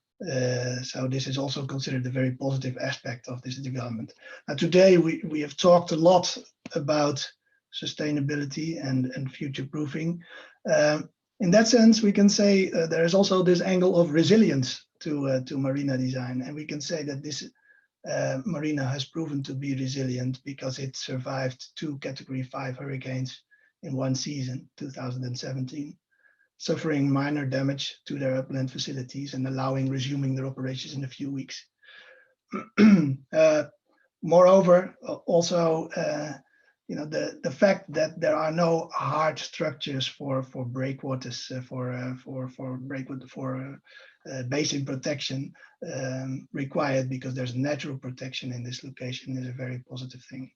So this is also considered a very positive aspect of this development. Today we have talked a lot about sustainability and future-proofing. In that sense, we can say there is also this angle of resilience to marina design, and we can say that this marina has proven to be resilient because it survived 2 Category 5 hurricanes in one season, 2017, suffering minor damage to their upland facilities and allowing resuming their operations in a few weeks. Moreover, also, you know, the fact that there are no hard structures for breakwaters, for basin protection required, because there's natural protection in this location, is a very positive thing.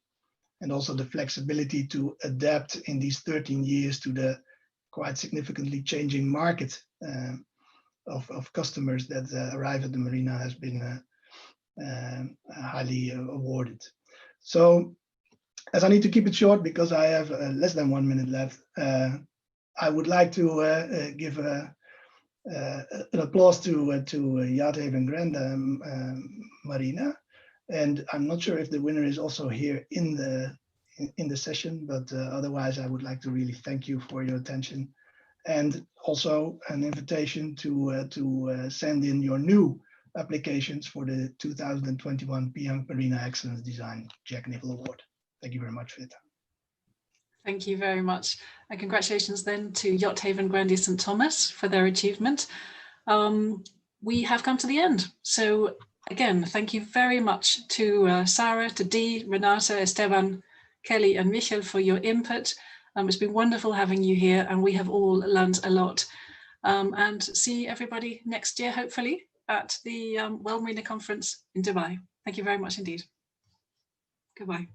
and also the flexibility to adapt in these 13 years to the quite significantly changing market of customers that arrive at the marina has been highly awarded. So, as I need to keep it short because I have less than 1 minute left, I would like to give an applause to Yachthaven Grand Marina, and I'm not sure if the winner is also here in the session, but otherwise I would like to really thank you for your attention, and also an invitation to send in your new applications for the 2021 P. Marina Excellence Design Jack Nickel Award. Thank you very much for it. Thank you very much. And congratulations then to Yachthaven Grandie St. Thomas for their achievement. We have come to the end. So again, thank you very much to Sarah, to Dee, Renata, Esteban, Kelly and Michel for your input. It's been wonderful having you here and we have all learned a lot. And see everybody next year, hopefully, at the World Marina Conference in Dubai. Thank you very much indeed. Goodbye.